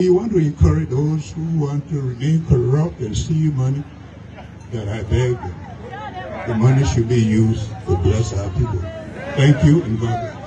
We want to encourage those who want to remain corrupt and steal money, that I beg them. The money should be used to bless our people. Thank you and God bless.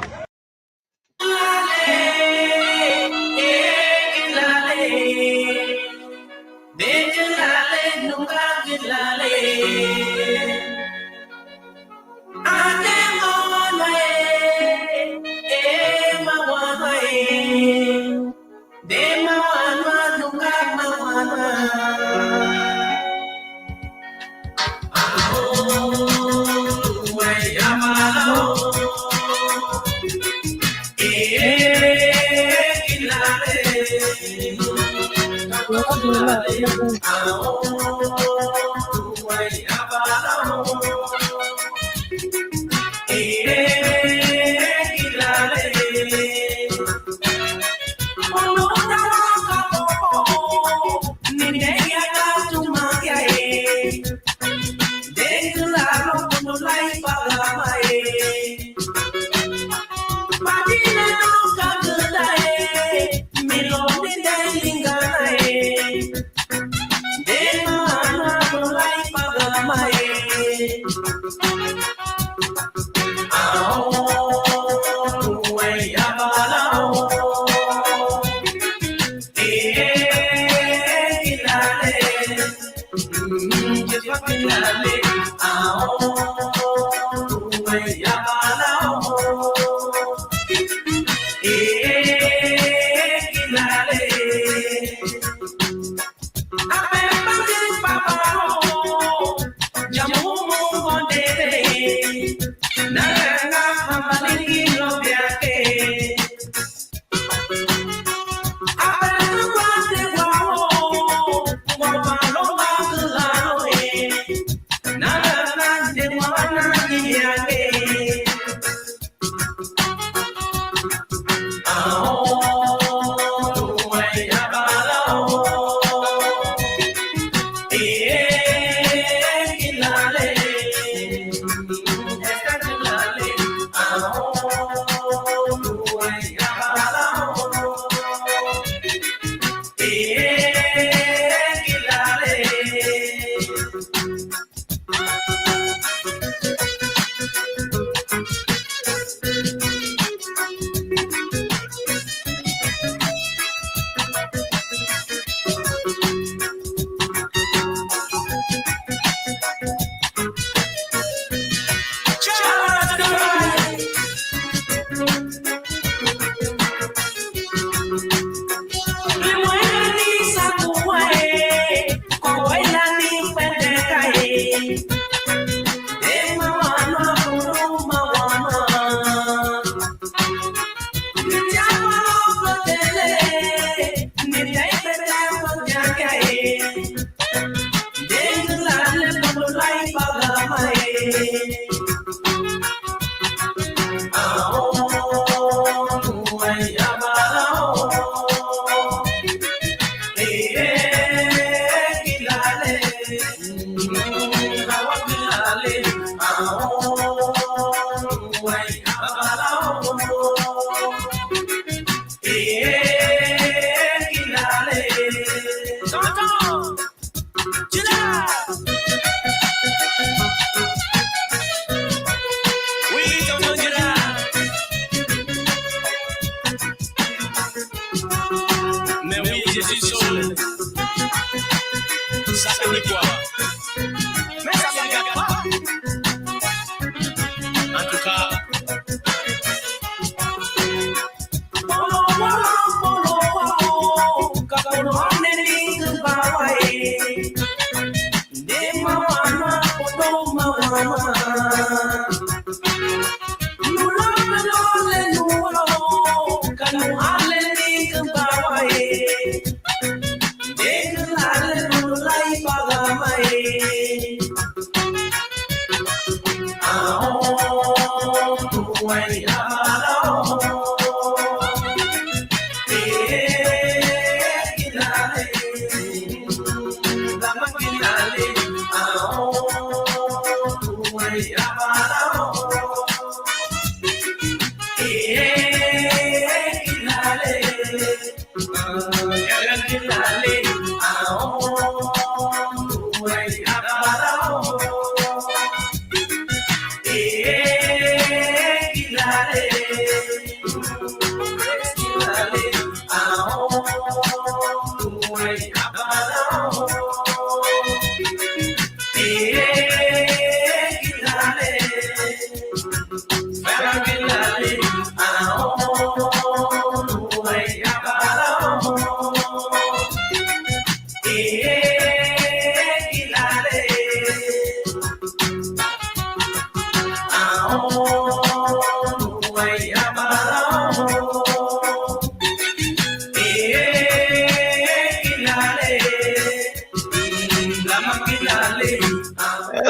Bye.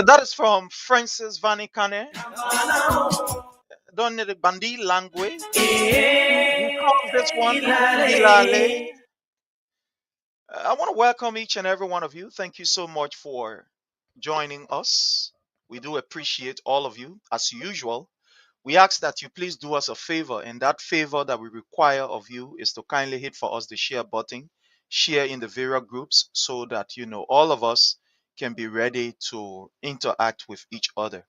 That is from Francis Vanikane, done in the Bandi language. He calls this one Igilale. I want to welcome each and every one of you. Thank you so much for joining us. We do appreciate all of you. As usual, we ask that you please do us a favor, and that favor that we require of you is to kindly hit for us the share button, share in the various groups so that all of us can be ready to interact with each other.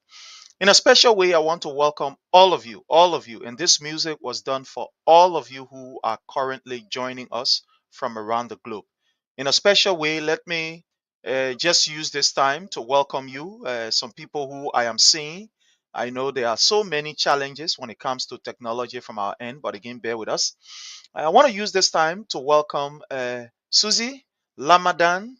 In a special way, I want to welcome all of you, all of you. And this music was done for all of you who are currently joining us from around the globe. In a special way, let me just use this time to welcome you, some people who I am seeing. I know there are so many challenges when it comes to technology from our end, but again, bear with us. I want to use this time to welcome Susie Lamadan.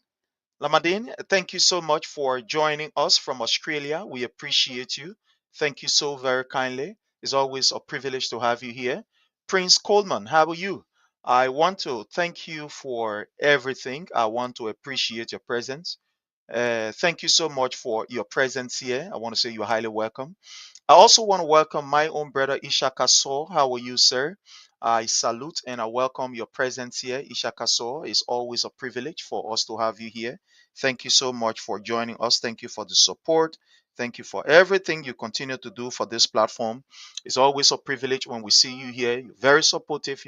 Lamadine, thank you so much for joining us from Australia. We appreciate you. Thank you so very kindly. It's always a privilege to have you here. Prince Coleman, how are you? I want to thank you for everything. I want to appreciate your presence. Thank you so much for your presence here. I want to say you're highly welcome. I also want to welcome my own brother Ishaka Saw. How are you, sir? I salute and I welcome your presence here. Ishaka Saw, it's always a privilege for us to have you here. Thank you so much for joining us. Thank you for the support. Thank you for everything you continue to do for this platform. It's always a privilege when we see you here. You're very supportive,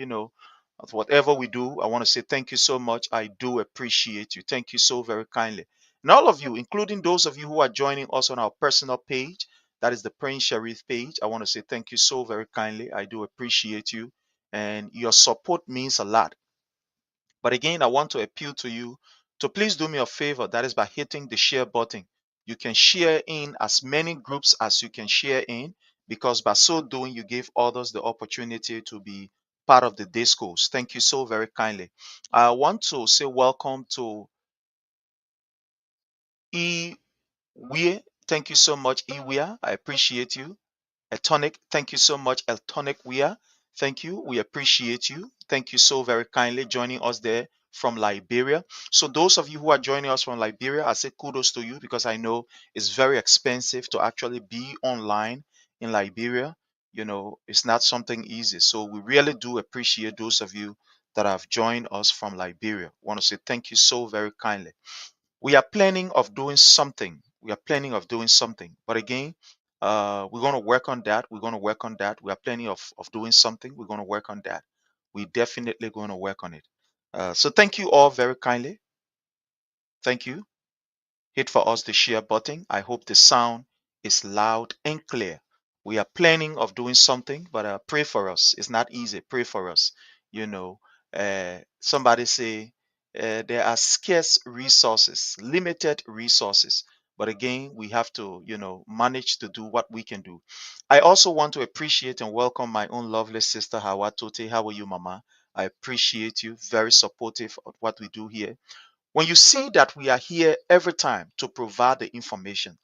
of whatever we do. I want to say thank you so much. I do appreciate you. Thank you so very kindly. And all of you, including those of you who are joining us on our personal page, that is the Prince Sharif page. I want to say thank you so very kindly. I do appreciate you, and your support means a lot. But again, I want to appeal to you to please do me a favor. That is by hitting the share button. You can share in as many groups as you can share in, because by so doing, you give others the opportunity to be part of the discourse. Thank you so very kindly. I want to say welcome to E. Weir. Thank you so much, E. Weir. I appreciate you. Eltonic, thank you so much, Eltonic Weir. Thank you. We appreciate you. Thank you so very kindly joining us there from Liberia. So those of you who are joining us from Liberia, I say kudos to you, because I know it's very expensive to actually be online in Liberia. It's not something easy. So we really do appreciate those of you that have joined us from Liberia. I want to say thank you so very kindly. We are planning of doing something. We are planning of doing something. But again, we're going to work on that. We're going to work on that. We are planning of doing something. We're going to work on that. We definitely going to work on it. So thank you all very kindly. Thank you. Hit for us the share button. I hope the sound is loud and clear. We are planning of doing something, but pray for us. It's not easy. Pray for us. Somebody say there are scarce resources, limited resources. But again, we have to, manage to do what we can do. I also want to appreciate and welcome my own lovely sister Hawa Tote. How are you, Mama? I appreciate you. Very supportive of what we do here. When you see that we are here every time to provide the information,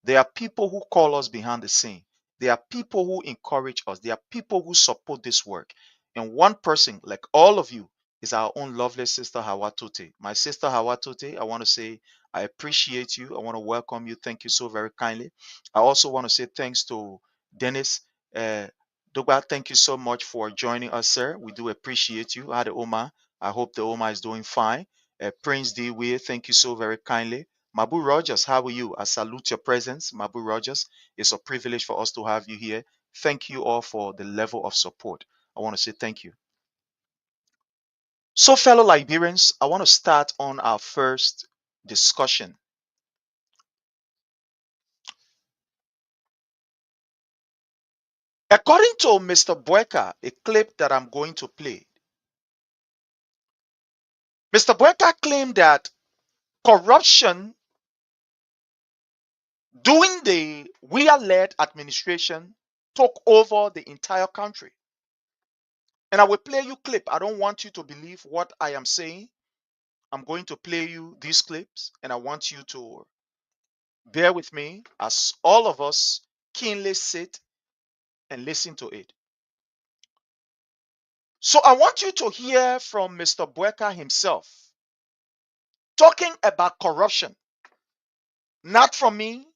there are people who call us behind the scene. There are people who encourage us. There are people who support this work. And one person, like all of you, is our own lovely sister Hawatote. My sister Hawatote, I want to say I appreciate you. I want to welcome you. Thank you so very kindly. I also want to say thanks to Dennis. Dogba, thank you so much for joining us, sir. We do appreciate you. Hadi Oma. I hope the Oma is doing fine. Prince D. Weir, thank you so very kindly. Mabu Rogers, how are you? I salute your presence. Mabu Rogers, it's a privilege for us to have you here. Thank you all for the level of support. I want to say thank you. So, fellow Liberians, I want to start on our first discussion. According to Mr. Boakai, a clip that I'm going to play, Mr. Boakai claimed that corruption during the Weah-led administration took over the entire country. And I will play you clip. I don't want you to believe what I am saying. I'm going to play you these clips, and I want you to bear with me as all of us keenly sit and listen to it. So I want you to hear from Mr. Boakai himself talking about corruption, not from me,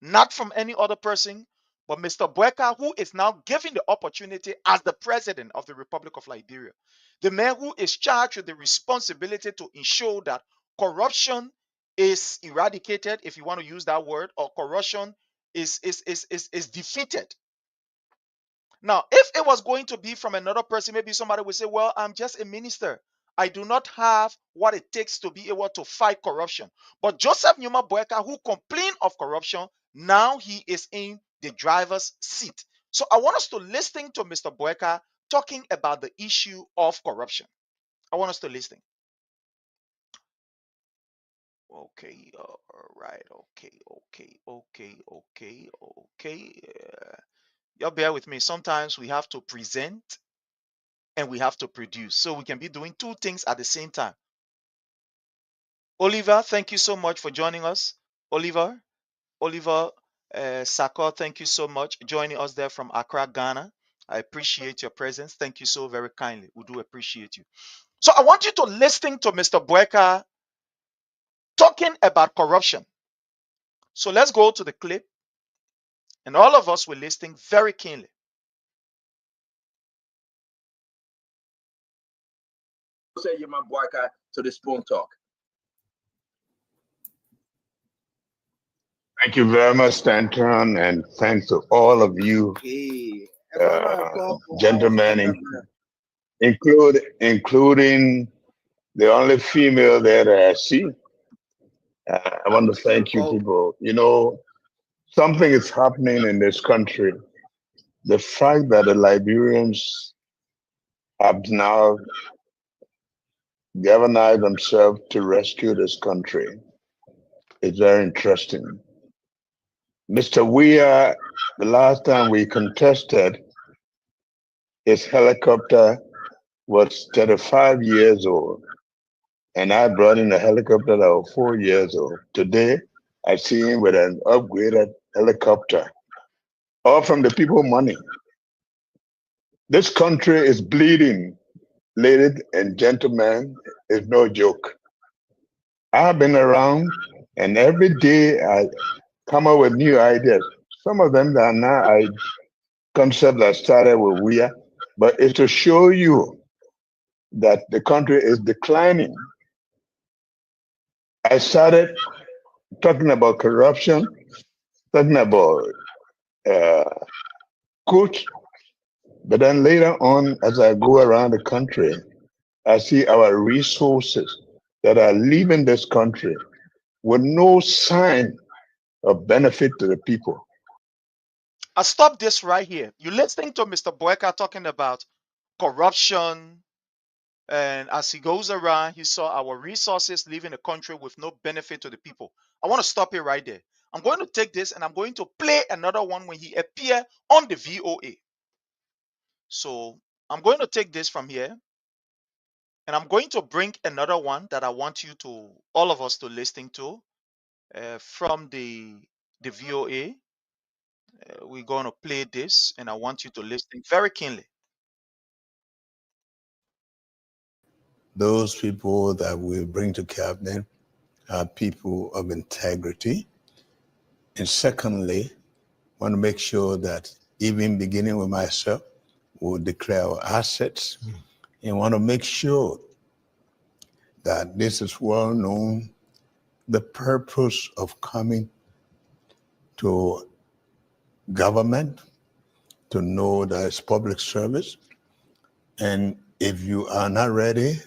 not from any other person, but Mr. Boakai, who is now given the opportunity as the president of the Republic of Liberia, the man who is charged with the responsibility to ensure that corruption is eradicated, if you want to use that word, or corruption is defeated. Now, if it was going to be from another person, maybe somebody would say, well, I'm just a minister. I do not have what it takes to be able to fight corruption. But Joseph Numa Boakai, who complained of corruption, now he is in the driver's seat. So I want us to listen to Mr. Boakai talking about the issue of corruption. I want us to listen. Okay, all right, okay. Y'all bear with me. Sometimes we have to present and we have to produce. So we can be doing two things at the same time. Oliver, thank you so much for joining us. Oliver Sako, thank you so much joining us there from Accra, Ghana. I appreciate your presence. Thank you so very kindly. We do appreciate you. So I want you to listen to Mr. Boakai talking about corruption. So let's go to the clip, and all of us will listen very keenly. Say you my Boakai to the spoon talk. Thank you very much, Stanton, and thanks to all of you, gentlemen, including the only female that I see. I want to thank you people. You know, something is happening in this country. The fact that the Liberians have now galvanized themselves to rescue this country is very interesting. Mr. Weah, the last time we contested, his helicopter was 35 years old. And I brought in a helicopter that was 4 years old. Today, I see him with an upgraded helicopter, all from the people money. This country is bleeding, ladies and gentlemen, it's no joke. I've been around, and every day I come up with new ideas. Some of them are now concepts that started with Weah, but it's to show you that the country is declining. I started talking about corruption, talking about coach, but then later on, as I go around the country, I see our resources that are leaving this country with no sign of benefit to the people. I'll stop this right here. You're listening to Mr. Boakai talking about corruption, and as he goes around, he saw our resources leaving the country with no benefit to the people. I want to stop it right there. I'm going to take this and I'm going to play another one when he appeared on the VOA. So I'm going to take this from here, and I'm going to bring another one that I want you to, all of us, to listen to from the VOA. We're going to play this, and I want you to listen very keenly. Those people that we bring to cabinet are people of integrity. And secondly, want to make sure that even beginning with myself, we'll declare our assets and want to make sure that this is well known, the purpose of coming to government, to know that it's public service. And if you are not ready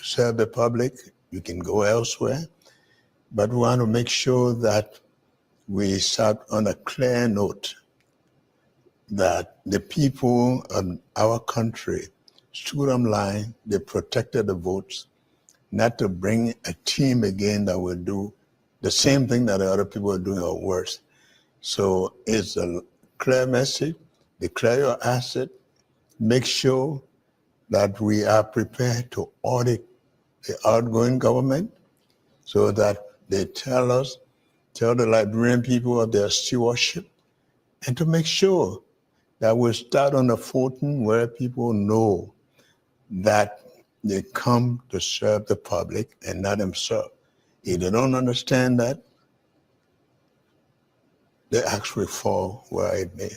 serve the public, you can go elsewhere. But we want to make sure that we start on a clear note that the people of our country stood on line, they protected the votes, not to bring a team again that will do the same thing that the other people are doing or worse. So it's a clear message, declare your asset, make sure that we are prepared to audit the outgoing government so that they tell the Liberian people of their stewardship, and to make sure that we start on a footing where people know that they come to serve the public and not themselves. If they don't understand that, they actually fall where it may.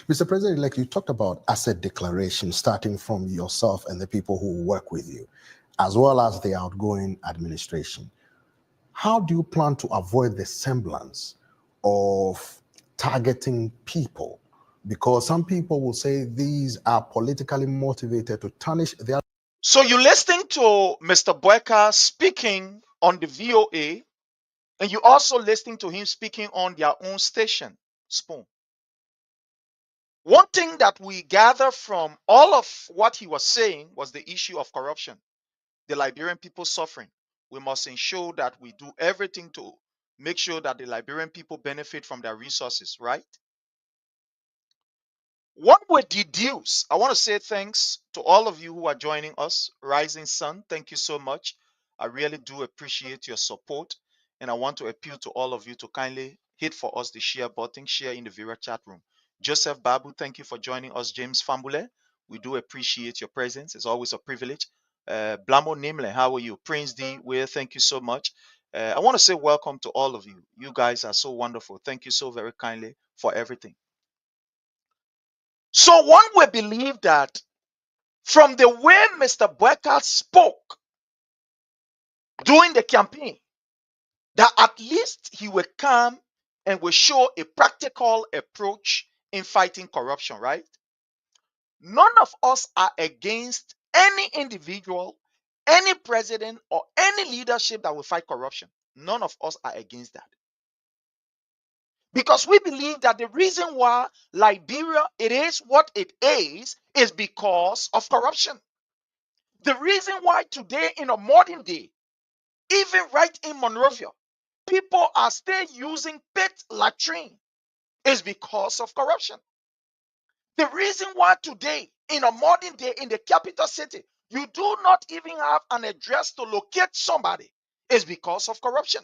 Mr. President-elect, you talked about asset declaration starting from yourself and the people who work with you, as well as the outgoing administration. How do you plan to avoid the semblance of targeting people? Because some people will say these are politically motivated to tarnish their... So you're listening to Mr. Boakai speaking on the VOA, and you're also listening to him speaking on their own station, Spoon. One thing that we gather from all of what he was saying was the issue of corruption, the Liberian people suffering. We must ensure that we do everything to make sure that the Liberian people benefit from their resources, right? One would deduce, I want to say thanks to all of you who are joining us. Rising Sun, thank you so much. I really do appreciate your support. And I want to appeal to all of you to kindly hit for us the share button, share in the Vera chat room. Joseph Babu, thank you for joining us. James Fambule, we do appreciate your presence. It's always a privilege. Blamo Nimle, how are you? Prince D, Will, thank you so much. I want to say welcome to all of you. You guys are so wonderful. Thank you so very kindly for everything. So one would believe that from the way Mr. Boakai spoke during the campaign, that at least he will come and will show a practical approach in fighting corruption, right? None of us are against any individual, any president, or any leadership that will fight corruption. None of us are against that. Because we believe that the reason why Liberia it is what it is because of corruption. The reason why today in a modern day, even right in Monrovia, people are still using pit latrine is because of corruption. The reason why today in a modern day in the capital city, you do not even have an address to locate somebody is because of corruption.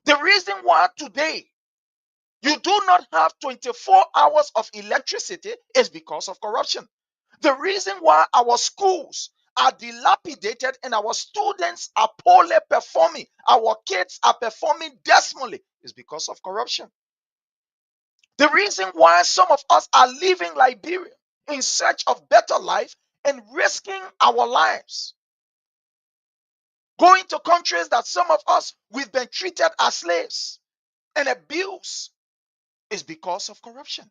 The reason why today you do not have 24 hours of electricity is because of corruption. The reason why our schools are dilapidated and our students are poorly performing, our kids are performing dismally, is because of corruption. The reason why some of us are leaving Liberia in search of better life and risking our lives, going to countries that some of us we've been treated as slaves and abused, is because of corruption.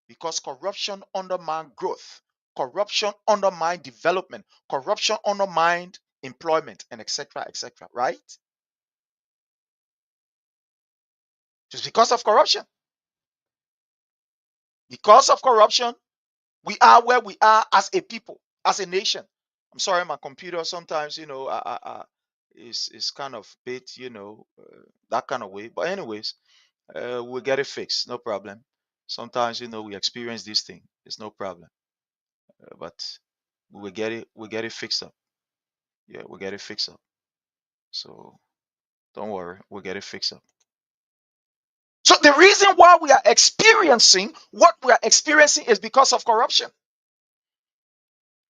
Because corruption undermines growth, corruption undermines development, corruption undermines employment, and etc., etc., right? Just because of corruption. Because of corruption, we are where we are as a people, as a nation. I'm sorry, my computer sometimes, is kind of bit, that kind of way. But anyways, we'll get it fixed, no problem. Sometimes, we experience this thing. It's no problem. But we'll get it fixed up. Yeah, we'll get it fixed up. So don't worry, we'll get it fixed up. So the reason why we are experiencing what we are experiencing is because of corruption.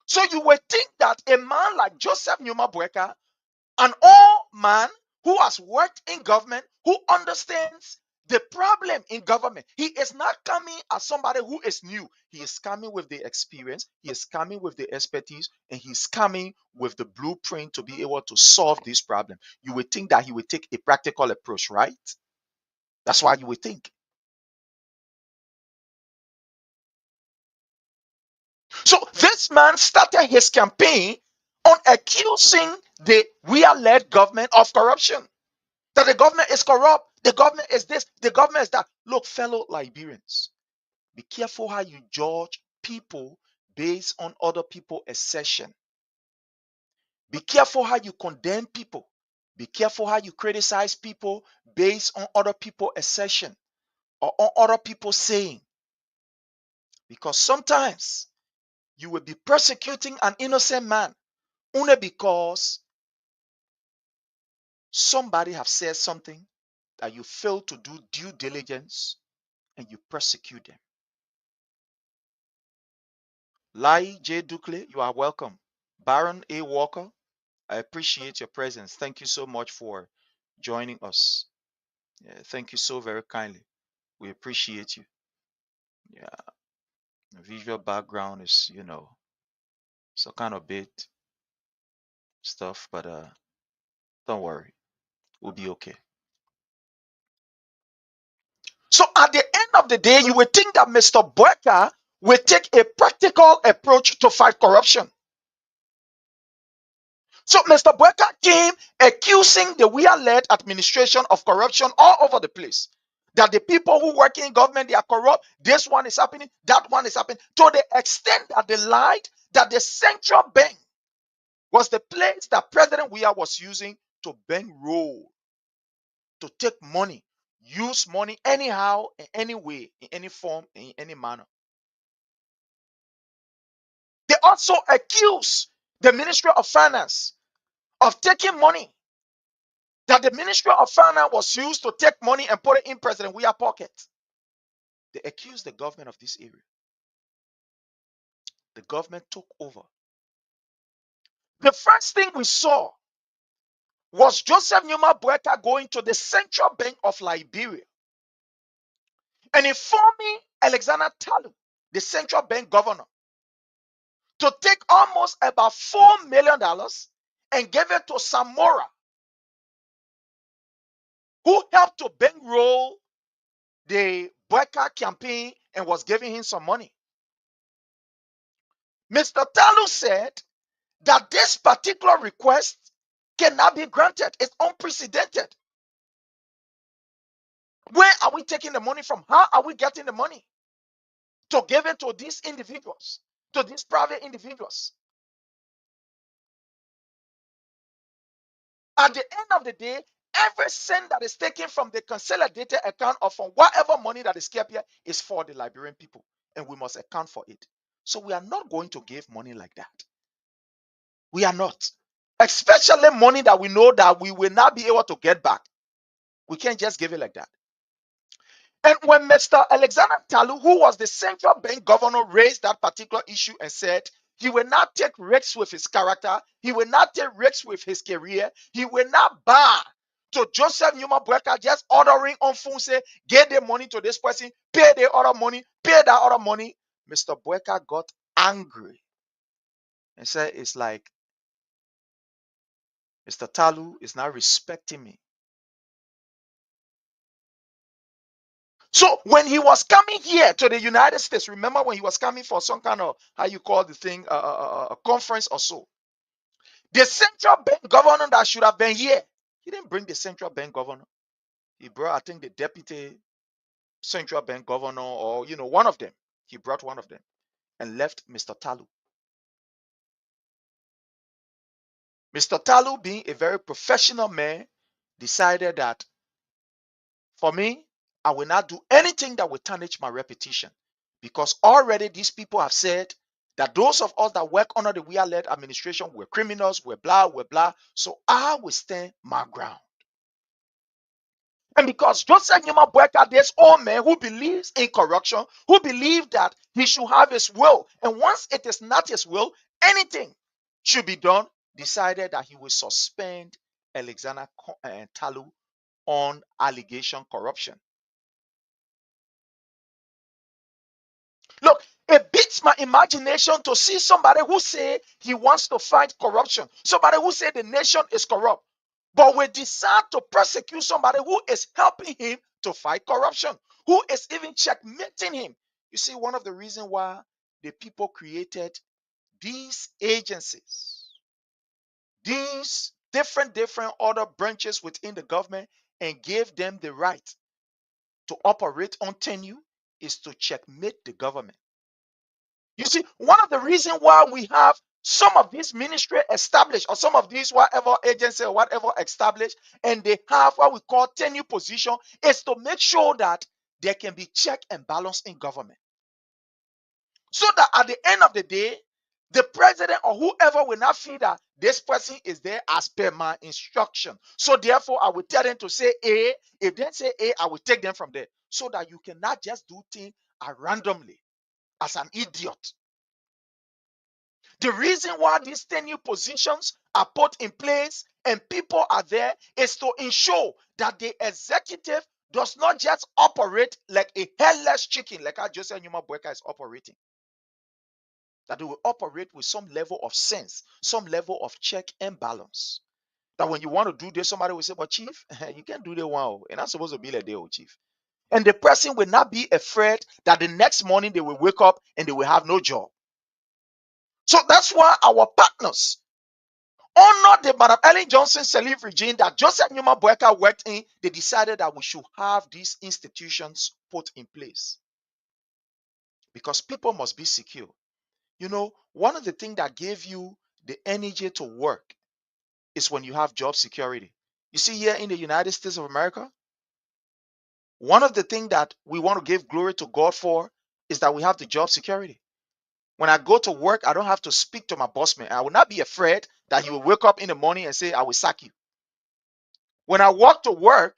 So you would think that a man like Joseph Numa Boakai, an old man who has worked in government, who understands the problem in government, he is not coming as somebody who is new. He is coming with the experience, he is coming with the expertise, and he's coming with the blueprint to be able to solve this problem. You would think that he would take a practical approach, right? That's why you would think. So this man started his campaign on accusing the we-are-led government of corruption. That the government is corrupt, the government is this, the government is that. Look, fellow Liberians, be careful how you judge people based on other people's assertion. Be careful how you condemn people. Be careful how you criticize people based on other people's assertion or on other people saying. Because sometimes you will be persecuting an innocent man only because somebody have said something that you fail to do due diligence and you persecute them. Lai J. Dukle, you are welcome. Baron A. Walker, I appreciate your presence. Thank you so much for joining us. Yeah, thank you so very kindly. We appreciate you. Yeah, the visual background is, so kind of bit stuff, but don't worry, we'll be okay. So at the end of the day, you would think that Mr. Boakai will take a practical approach to fight corruption. So Mr. Boakai came accusing the we-are-led administration of corruption all over the place. That the people who work in government, they are corrupt. This one is happening, that one is happening. To the extent that they lied that the central bank was the place that President Weah was using to bankroll, to take money, use money anyhow, in any way, in any form, in any manner. They also accuse the Ministry of Finance of taking money, that the Ministry of Finance was used to take money and put it in President Weah's pocket. They accused the government of this area. The government took over. The first thing we saw was Joseph Numa Boakai going to the Central Bank of Liberia and informing Alexander Tarlue, the Central Bank governor, to take almost about $4 million and give it to Samora, who helped to bankroll the Boakai campaign and was giving him some money. Mr. Tarlue said that this particular request cannot be granted. It's unprecedented. Where are we taking the money from? How are we getting the money to give it to these individuals, to these private individuals? At the end of the day, every cent that is taken from the consolidated account or from whatever money that is kept here is for the Liberian people, and we must account for it. So we are not going to give money like that. We are not. Especially money that we know that we will not be able to get back. We can't just give it like that. And when Mr. Alexander Tarlue, who was the central bank governor, raised that particular issue and said he will not take risks with his character, he will not take risks with his career, he will not bow to Joseph Numa Boakai just ordering on phone, say, get the money to this person, pay the other money, pay that other money. Mr. Boakai got angry and said, it's like Mr. Tarlue is not respecting me. So when he was coming here to the United States, remember when he was coming for some kind of, how you call the thing, a conference or so, the central bank governor that should have been here, he didn't bring the central bank governor. He brought, I think, the deputy central bank governor, or one of them. He brought one of them and left Mr. Tarlue. Mr. Tarlue, being a very professional man, decided that for me, I will not do anything that will tarnish my reputation, because already these people have said that those of us that work under the we-are-led administration were criminals, were blah, were blah. So I will stand my ground. And because Joseph Numa Boakai, this old man who believes in corruption, who believes that he should have his will, and once it is not his will, anything should be done, decided that he will suspend Alexander Tarlue on allegation corruption. Look, it beats my imagination to see somebody who say he wants to fight corruption, somebody who say the nation is corrupt, but we decide to persecute somebody who is helping him to fight corruption, who is even checkmating him. You see, one of the reasons why the people created these agencies these different other branches within the government and gave them the right to operate on tenure is to checkmate the government. You see, one of the reasons why we have some of these ministry established or some of these whatever agency or whatever established and they have what we call tenure position is to make sure that there can be check and balance in government. So that at the end of the day, the president or whoever will not feel that this person is there as per my instruction. So therefore, I will tell them to say A. If they say A, I will take them from there. So that you cannot just do things randomly as an idiot. The reason why these tenure positions are put in place and people are there is to ensure that the executive does not just operate like a headless chicken, like how Joseph Numa Boakai is operating. That they will operate with some level of sense, some level of check and balance. That when you want to do this, somebody will say, but chief, you can't do that one. It's not supposed to be like that, chief. And the person will not be afraid that the next morning they will wake up and they will have no job. So that's why our partners honor the Madam Ellen Johnson Sirleaf regime that Joseph Numa Boakai worked in. They decided that we should have these institutions put in place because people must be secure. You know, one of the things that gave you the energy to work is when you have job security. You see, here in the United States of America, one of the things that we want to give glory to God for is that we have the job security. When I go to work, I don't have to speak to my boss man. I will not be afraid that he will wake up in the morning and say, I will sack you. When I walk to work,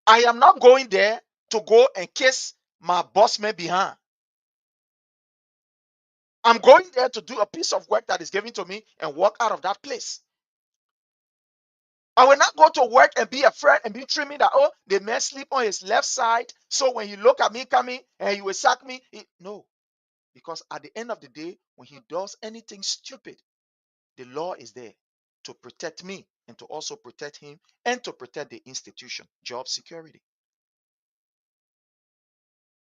I am not going there to go and kiss my boss man behind. I'm going there to do a piece of work that is given to me and walk out of that place. I will not go to work and be afraid and be dreaming that, oh, the man sleep on his left side. So when you look at me coming and he will sack me. No. Because at the end of the day, when he does anything stupid, the law is there to protect me and to also protect him and to protect the institution, job security.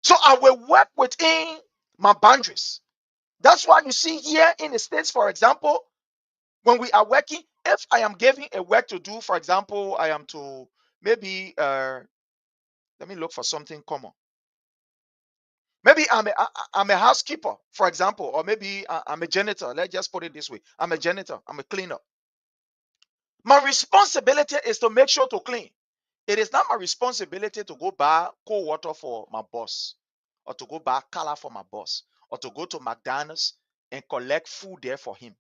So I will work within my boundaries. That's why you see here in the States, for example, when we are working, if I am giving a work to do, for example, I am to maybe, let me look for something common. Maybe I'm a housekeeper, for example, or maybe I'm a janitor. Let's just put it this way. I'm a janitor. I'm a cleaner. My responsibility is to make sure to clean. It is not my responsibility to go buy cold water for my boss or to go buy color for my boss or to go to McDonald's and collect food there for him.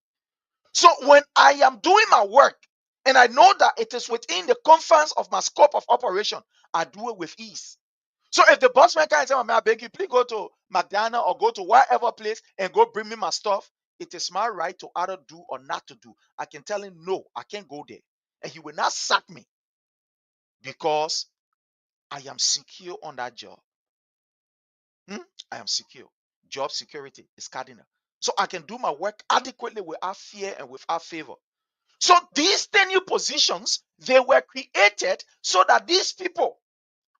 So when I am doing my work and I know that it is within the confines of my scope of operation, I do it with ease. So if the bossman can say, I beg you, please go to McDonald's or go to whatever place and go bring me my stuff, it is my right to either do or not to do. I can tell him, no, I can't go there. And he will not sack me because I am secure on that job. I am secure. Job security is cardinal. So I can do my work adequately without fear and without favor. So these tenure positions, they were created so that these people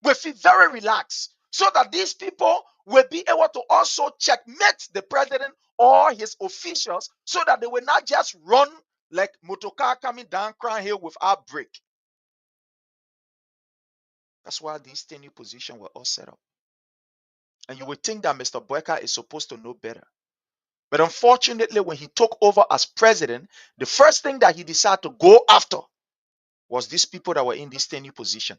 will feel very relaxed, so that these people will be able to also checkmate the president or his officials, so that they will not just run like motorcar coming down Crown Hill without brake. That's why these tenure positions were all set up. And you would think that Mr. Boakai is supposed to know better. But unfortunately, when he took over as president, the first thing that he decided to go after was these people that were in this tenure position.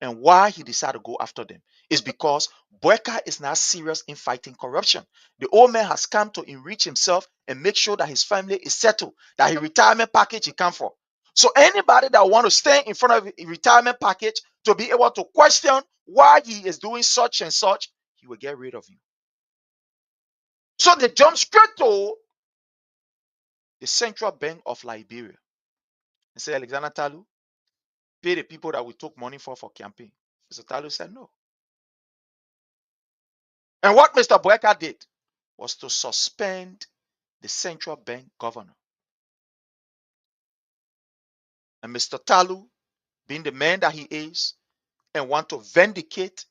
And why he decided to go after them is because Boakai is now serious in fighting corruption. The old man has come to enrich himself and make sure that his family is settled, that his retirement package he come for. So anybody that want to stay in front of a retirement package to be able to question why he is doing such and such, he will get rid of you. So they jump straight to the Central Bank of Liberia and say, Alexander Tarlue, pay the people that we took money for campaign. Mr. Tarlue said no. And what Mr. Boakai did was to suspend the central bank governor. And Mr. Tarlue, being the man that he is, and want to vindicate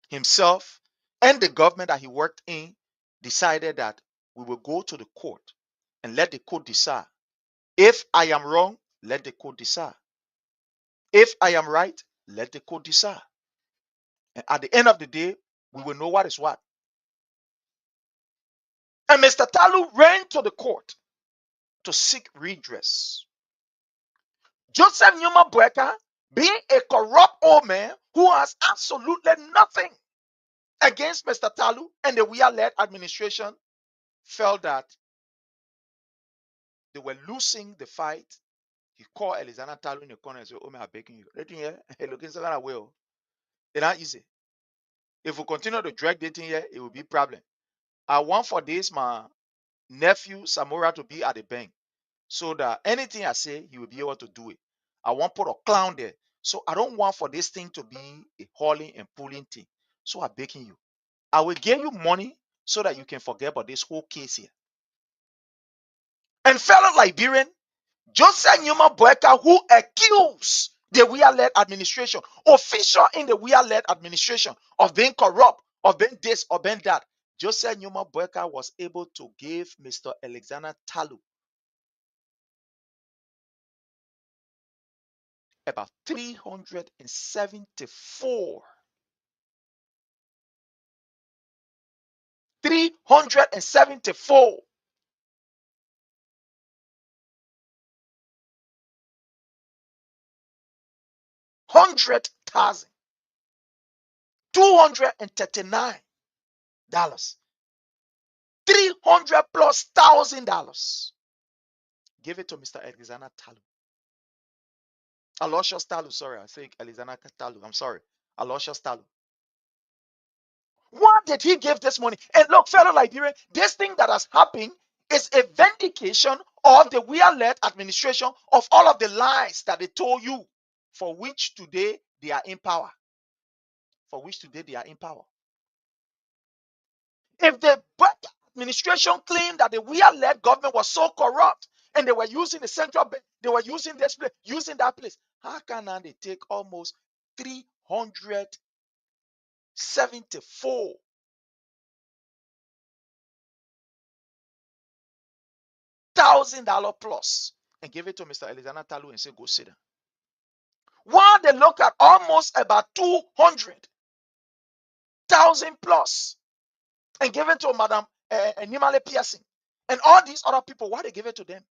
himself and the government that he worked in, decided that we will go to the court and let the court decide If I am wrong, let the court decide. If I am right, let the court decide. And at the end of the day, we will know what is what. And Mr. Tarlue ran to the court to seek redress. Joseph Newman Boakai, being a corrupt old man who has absolutely nothing against Mr. Tarlue and the Weah-led administration, felt that they were losing the fight. He called Alexander Tarlue in the corner and said, "Oh, man, I'm begging you. Let me hear. Hey, look, it's not well. It's not easy. If we continue to drag dating here, it will be a problem. I want for this, my nephew Samora to be at the bank so that anything I say, he will be able to do it. I want to put a clown there. So I don't want for this thing to be a hauling and pulling thing. So I'm begging you. I will give you money so that you can forget about this whole case here." And fellow Liberian, Joseph Newman Boakai, who accused the Weah-led administration, official in the Weah-led administration, of being corrupt, of being this or being that, Joseph Newman Boakai was able to give Mr. Alexander Tarlue about 374 $100,000, $239, $300,000+. Give it to Mr. Alexander Tarlue. Aloysius Tarlue, sorry, I think Alexander Tarlue. I'm sorry. Aloysius Tarlue. Why did he give this money? And look, fellow Liberian, this thing that has happened is a vindication of the Weah-led administration of all of the lies that they told you, for which today they are in power. For which today they are in power. If the Boakai administration claimed that the Weah-led government was so corrupt and they were using the central bank, they were using this place, using that place, how can now they take almost $374,000 plus and give it to Mr. Alexander Tarlue and say, "Go sit down"? While they look at almost about 200,000 plus and give it to Madam Nimale Pearson and all these other people, why they give it to them?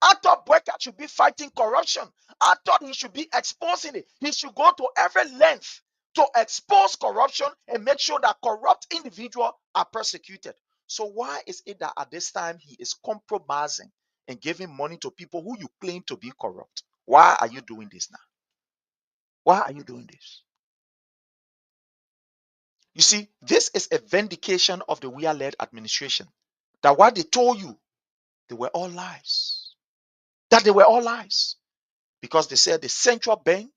I thought Boakai should be fighting corruption. I thought he should be exposing it. He should go to every length to expose corruption and make sure that corrupt individuals are persecuted. So why is it that at this time he is compromising and giving money to people who you claim to be corrupt? Why are you doing this now? Why are you doing this? You see, this is a vindication of the Weah-led administration. That what they told you, they were all lies. That they were all lies. Because they said the central bank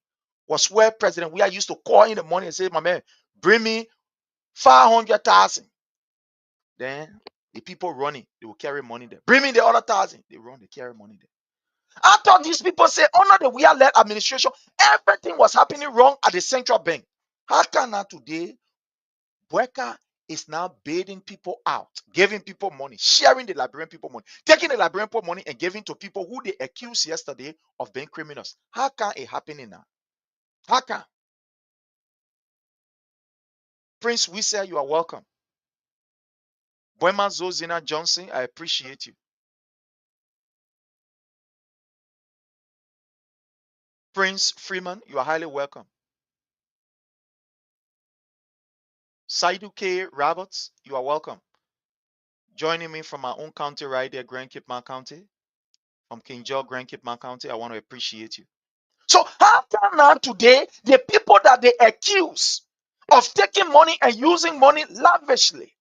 was where President Weah used to call in the morning and say, "My man, bring me 500,000. Then the people running, they will carry money there. Bring me the other 1,000. They run, they carry money there. I thought these people say under the Weah-led administration, everything was happening wrong at the central bank. How can now today Boakai is now baiting people out, giving people money, sharing the Liberian people money, taking the Liberian people money and giving to people who they accused yesterday of being criminals? How can it happen now? How can? Prince Wisa, you are welcome. Boema Zozina Johnson, I appreciate you. Prince Freeman, you are highly welcome. Saidu K. Roberts, you are welcome. Joining me from my own county right there, Grand Cape Mount County, from King George, Grand Cape Mount County, I want to appreciate you. So how come now today the people that they accuse of taking money and using money lavishly,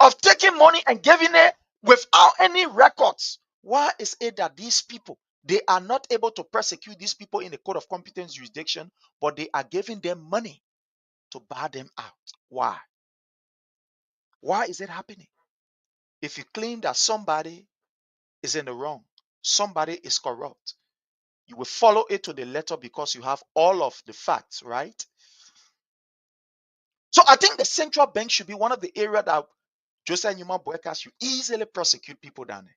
of taking money and giving it without any records, why is it that these people, they are not able to prosecute these people in the code of competence jurisdiction, but they are giving them money to buy them out? Why? Why is it happening? If you claim that somebody is in the wrong, somebody is corrupt, you will follow it to the letter because you have all of the facts, right? So I think the central bank should be one of the areas that Joseph Newman Boakai should easily prosecute people down there.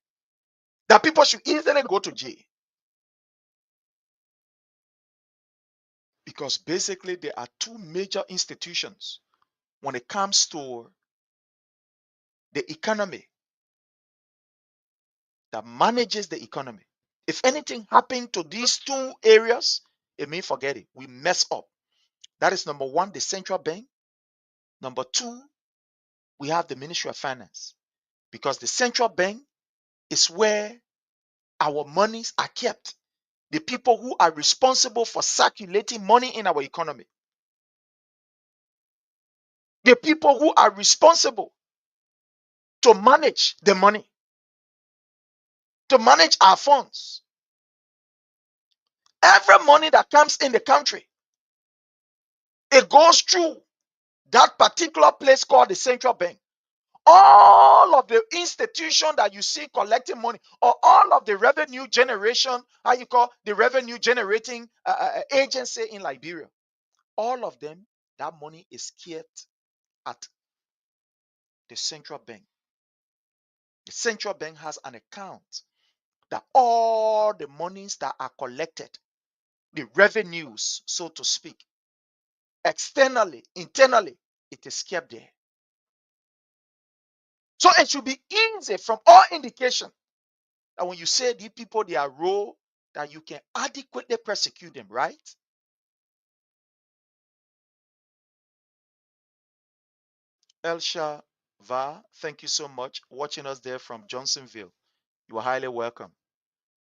that people should easily go to jail. Because basically there are two major institutions when it comes to the economy that manages the economy. If anything happened to these two areas, it means forget it. We mess up. That is number one, the central bank. Number two, we have the Ministry of Finance. Because the central bank is where our monies are kept. The people who are responsible for circulating money in our economy. The people who are responsible to manage the money, to manage our funds. Every money that comes in the country, it goes through that particular place called the central bank. All of the institutions that you see collecting money, or all of the revenue generation, how you call the revenue generating agency in Liberia, all of them, that money is kept at the central bank. The central bank has an account that all the monies that are collected, the revenues, so to speak, externally, internally, it is kept there. So it should be easy from all indication that when you say these people they are raw, that you can adequately prosecute them, right? Elsha Va, thank you so much. Watching us there from Johnsonville. You are highly welcome.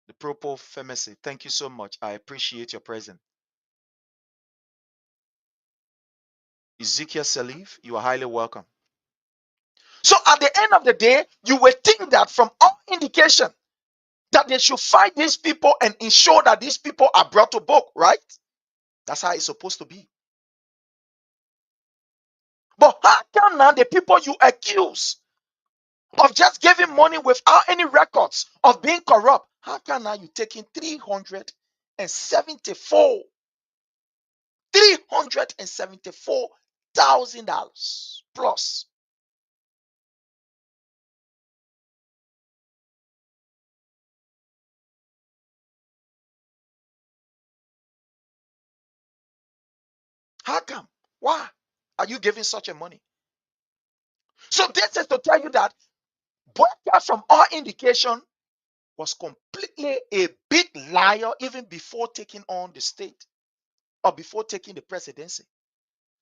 The Propo Pharmacy, thank you so much. I appreciate your presence. Ezekiel Salif, you are highly welcome. So at the end of the day, you will think that from all indication that they should fight these people and ensure that these people are brought to book, right? That's how it's supposed to be. But how come now the people you accuse of just giving money without any records of being corrupt, how come now you taking $374,000 plus? How come? Why are you giving such a money? So this is to tell you that Boakai, from all indication, was completely a big liar even before taking on the state or before taking the presidency.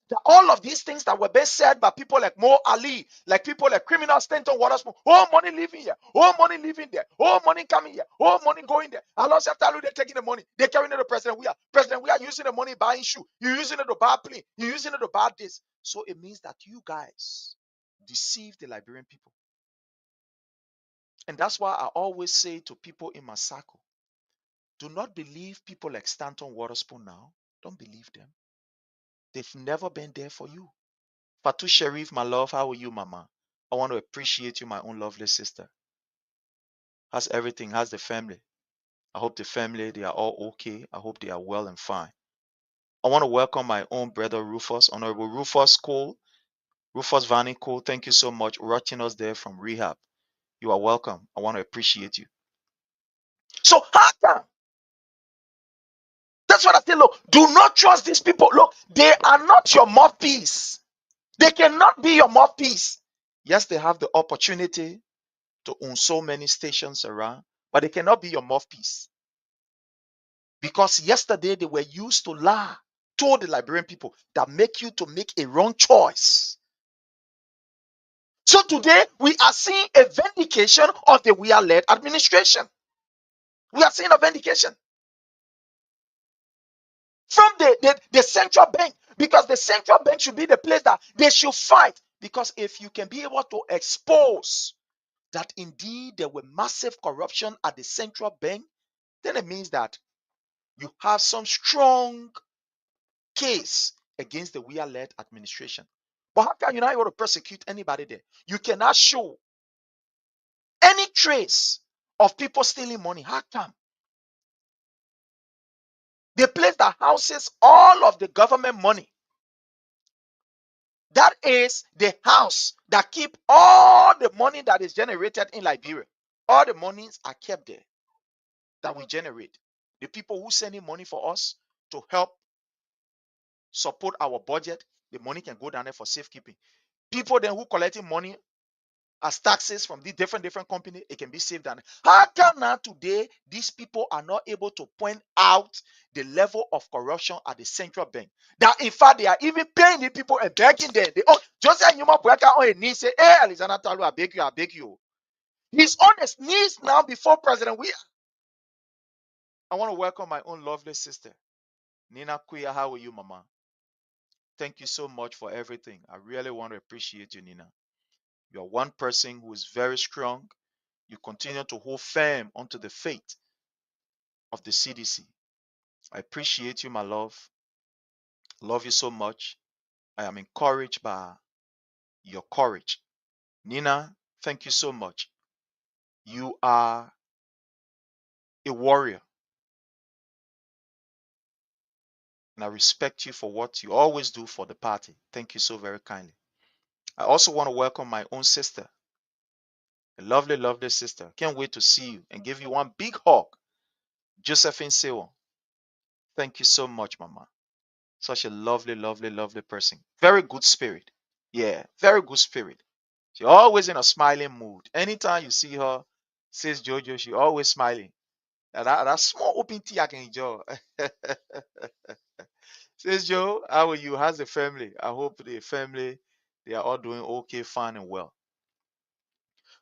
That all of these things that were being said by people like Mo Ali, like people like criminal Stanton Waterspoon, oh, money living here, oh, money living there, oh, money coming here, oh, money going there. Alongside Tarlue, they're taking the money, they're carrying it to President. We are using the money buying shoe. You're using it to buy plane. You're using it to buy this. So it means that you guys deceive the Liberian people. And that's why I always say to people in my circle, do not believe people like Stanton Waterspoon now. Don't believe them. They've never been there for you. Fatu Sharif, my love, how are you, Mama? I want to appreciate you, my own lovely sister. How's everything? How's the family? I hope the family, they are all okay. I hope they are well and fine. I want to welcome my own brother Rufus, Honorable Rufus Cole. Rufus Vanny Cole, thank you so much watching us there from rehab. You are welcome. I want to appreciate you. So how come? That's what I say. Look, do not trust these people. Look, they are not your mouthpiece. They cannot be your mouthpiece. Yes, they have the opportunity to own so many stations around, but they cannot be your mouthpiece. Because yesterday they were used to lie, told the Liberian people that make you to make a wrong choice. So today we are seeing a vindication of the we-are-led administration. We are seeing a vindication from the central bank, because the central bank should be the place that they should fight. Because if you can be able to expose that indeed there were massive corruption at the central bank, then it means that you have some strong case against the we-are-led administration. But how can you not able to prosecute anybody there? You cannot show any trace of people stealing money. How come? The place that houses all of the government money, that is the house that keep all the money that is generated in Liberia. All the monies are kept there that we generate. The people who sending money for us to help support our budget, the money can go down there for safekeeping. People then who collecting money as taxes from the different company, it can be saved down there. How come now today these people are not able to point out the level of corruption at the central bank? That in fact they are even paying the people and begging them. They, oh, just like you might work out on a knee, say, hey, Alexander Tarlue, I beg you. He's on his knees now before President Weah. I want to welcome my own lovely sister, Nina Kuya. How are you, Mama? Thank you so much for everything. I really want to appreciate you, Nina. You're one person who is very strong. You continue to hold firm onto the faith of the CDC. I appreciate you, my love. Love you so much. I am encouraged by your courage. Nina, thank you so much. You are a warrior, and I respect you for what you always do for the party. Thank you so very kindly. I also want to welcome my own sister, a lovely, lovely sister. Can't wait to see you and give you one big hug. Josephine Sewon. Thank you so much, Mama. Such a lovely, lovely, lovely person. Very good spirit. Yeah, very good spirit. She always in a smiling mood. Anytime you see her, says Jojo, she always smiling. And that small open tea I can enjoy. Says Joe, how are you? How's the family? I hope the family, they are all doing okay, fine and well.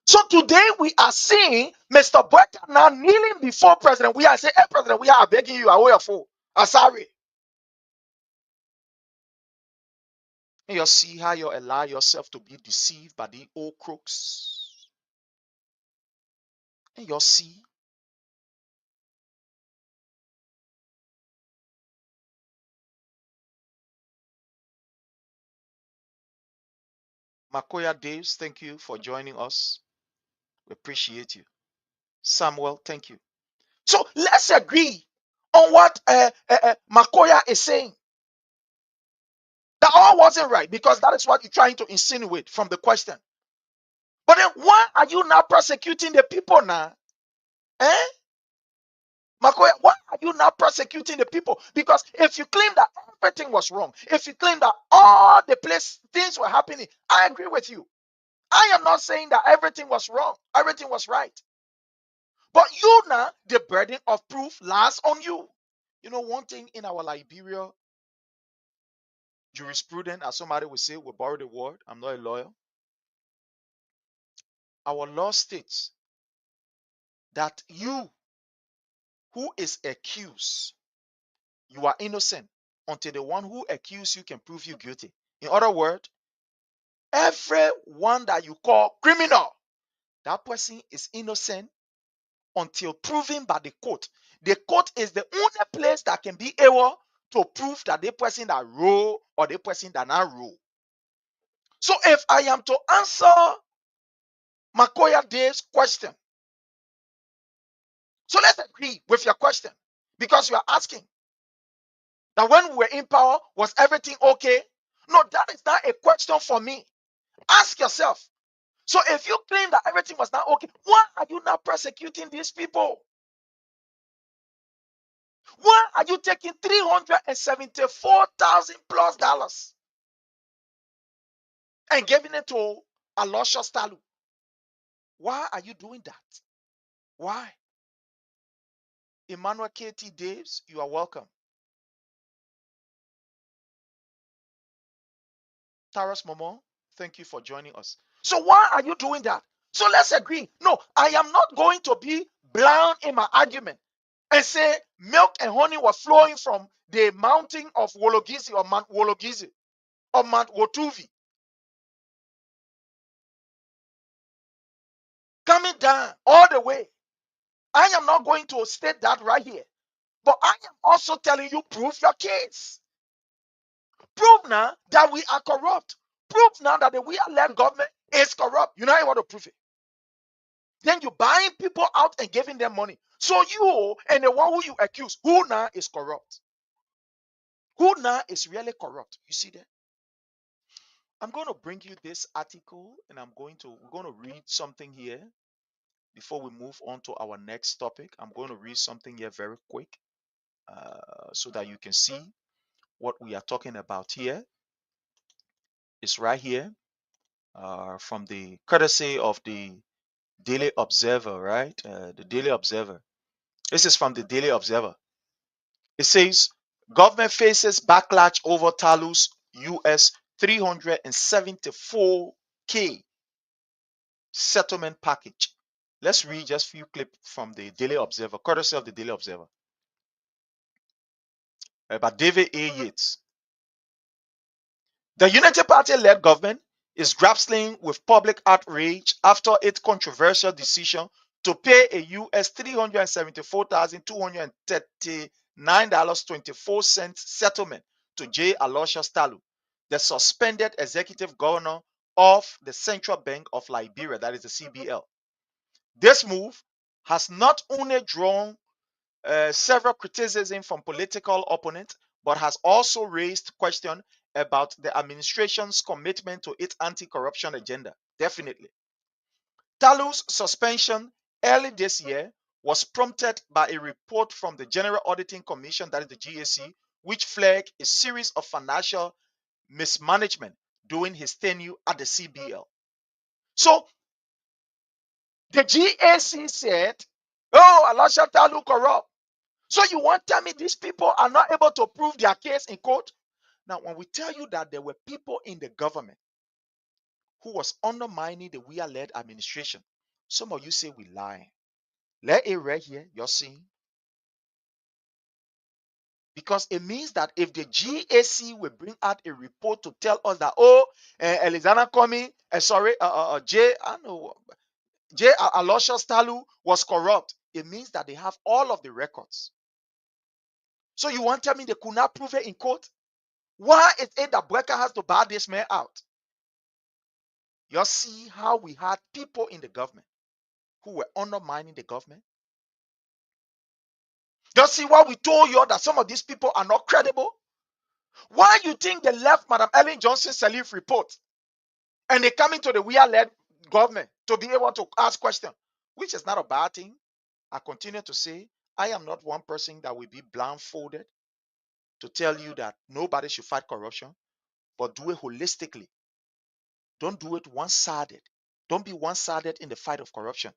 So today we are seeing Mr. Boakai now kneeling before President. We are saying, hey, President, we are begging you, I owe you for. I'm sorry. And you see how you allow yourself to be deceived by the old crooks. And you see Makoya Daves, thank you for joining us. We appreciate you. Samuel, thank you. So let's agree on what Makoya is saying. That all wasn't right because that is what you're trying to insinuate from the question. But then why are you now persecuting the people now? Eh? Makoya, why are you now persecuting the people? Because if you claim that everything was wrong, if you claim that all the place things were happening, I agree with you. I am not saying that everything was wrong, everything was right. But you now, the burden of proof lies on you. You know, one thing in our Liberia jurisprudence, as somebody would say, we borrow the word. I'm not a lawyer. Our law states that you who is accused, you are innocent until the one who accused you can prove you guilty. In other words, everyone that you call criminal, that person is innocent until proven by the court. The court is the only place that can be able to prove that the person that wrote or the person that not wrote. So if I am to answer Makoya Dave's question, so let's agree with your question because you are asking that when we were in power, was everything okay? No, that is not a question for me. Ask yourself. So if you claim that everything was not okay, why are you not persecuting these people? Why are you taking $374,000 plus dollars and giving it to Aloysius Tarlue? Why are you doing that? Why? Emmanuel KT Daves, you are welcome. Taras Momo, thank you for joining us. So why are you doing that? So let's agree. No, I am not going to be blind in my argument and say milk and honey was flowing from the mountain of Wologizi or Mount Wologizi or Mount Wotuvi coming down all the way. I am not going to state that right here. But I am also telling you, prove your case. Prove now that we are corrupt. Prove now that the we are led government is corrupt. You know how you want to prove it. Then you buying people out and giving them money. So you and the one who you accuse, who now is corrupt? Who now is really corrupt? You see that? I'm going to bring you this article and we're going to read something here. before we move on to our next topic, I'm going to read something here very quick so that you can see what we are talking about here. It's right here from the courtesy of the Daily Observer, right? The Daily Observer. This is from the Daily Observer. It says, government faces backlash over Tarlue's US 374K settlement package. Let's read just a few clips from the Daily Observer, courtesy of the Daily Observer, by David A. Yates. The Unity Party-led government is grappling with public outrage after its controversial decision to pay a US $374,239.24 settlement to J. Aloysius Tarlue, the suspended executive governor of the Central Bank of Liberia, that is the CBL. This move has not only drawn several criticisms from political opponents, but has also raised questions about the administration's commitment to its anti-corruption agenda. Definitely. Tarlue's suspension early this year was prompted by a report from the General Auditing Commission, that is the GAC, which flagged a series of financial mismanagement during his tenure at the CBL. So the GAC said, oh, Aloysius Tarlue corrupt. So you want to tell me these people are not able to prove their case in court? Now, when we tell you that there were people in the government who was undermining the we-led administration, some of you say we lying. Let it right here, you're seeing. Because it means that if the GAC will bring out a report to tell us that, oh, Alexander Comey, J. Aloysius Tarlue was corrupt, it means that they have all of the records. So you want to tell me they could not prove it in court? Why is it that Boakai has to buy this man out? You see how we had people in the government who were undermining the government? You see why we told you that some of these people are not credible? Why you think they left Madam Ellen Johnson Sirleaf report and they come into the we-led government to be able to ask questions, which is not a bad thing. I continue to say, I am not one person that will be blindfolded to tell you that nobody should fight corruption, but do it holistically. Don't do it one-sided. Don't be one-sided in the fight of corruption.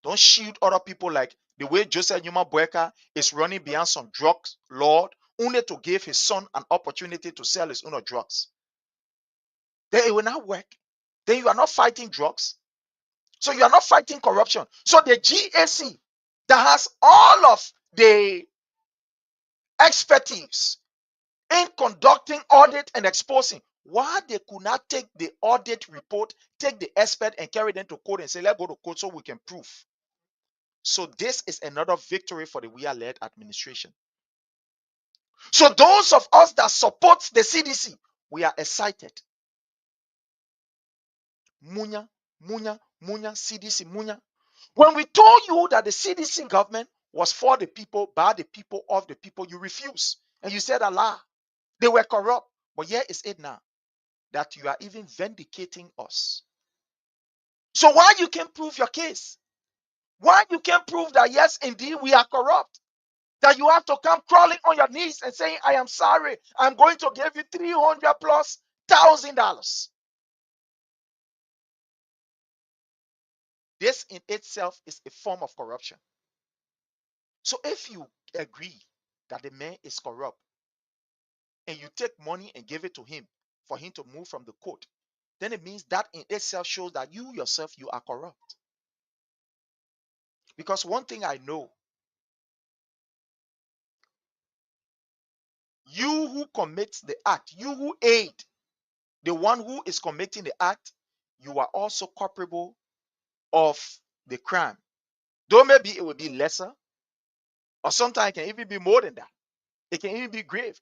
Don't shield other people like the way Joseph Numa Boakai is running behind some drugs lord only to give his son an opportunity to sell his own drugs. Then it will not work. Then you are not fighting drugs. So you are not fighting corruption. So the GAC that has all of the expertise in conducting audit and exposing, why they could not take the audit report, take the expert and carry them to court and say, let's go to court so we can prove. So this is another victory for the we-led administration. So those of us that support the CDC, we are excited. Munya, Munya, Munya, CDC, Munya. When we told you that the CDC government was for the people, by the people, of the people, you refused. And you said, Allah, they were corrupt. But here is it now, that you are even vindicating us. So why you can't prove your case? Why you can't prove that, yes, indeed, we are corrupt? That you have to come crawling on your knees and saying, I am sorry, I'm going to give you $300,000+. This in itself is a form of corruption. So if you agree that the man is corrupt and you take money and give it to him for him to move from the court, then it means that in itself shows that you yourself, you are corrupt. Because one thing I know, you who commits the act, you who aid the one who is committing the act, you are also culpable of the crime. Though maybe it will be lesser, or sometimes it can even be more than that. It can even be grave.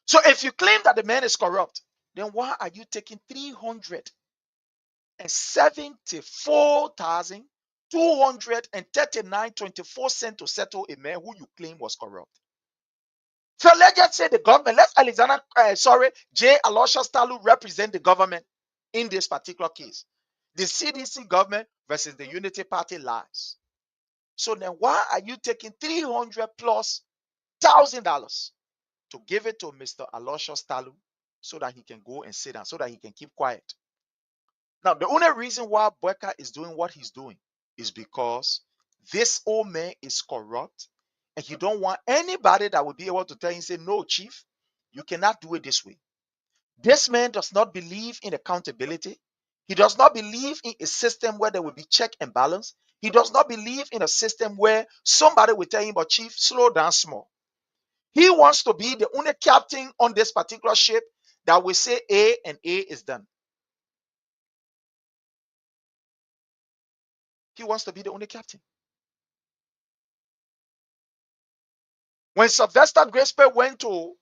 So if you claim that the man is corrupt, then why are you taking $374,239.24 to settle a man who you claim was corrupt? So let's just say the government, J. Aloysius Tarlue represent the government in this particular case. The CDC government versus the Unity Party lies. So then why are you taking $300,000+ to give it to Mr. Aloysius Tarlue so that he can go and sit down, so that he can keep quiet? Now, the only reason why Boakai is doing what he's doing is because this old man is corrupt, and he don't want anybody that will be able to tell him, say, no, chief, you cannot do it this way. This man does not believe in accountability. He does not believe in a system where there will be check and balance. He does not believe in a system where somebody will tell him, but chief, slow down small. He wants to be the only captain on this particular ship that will say A and A is done. He wants to be the only captain. When Sylvester Grisper went to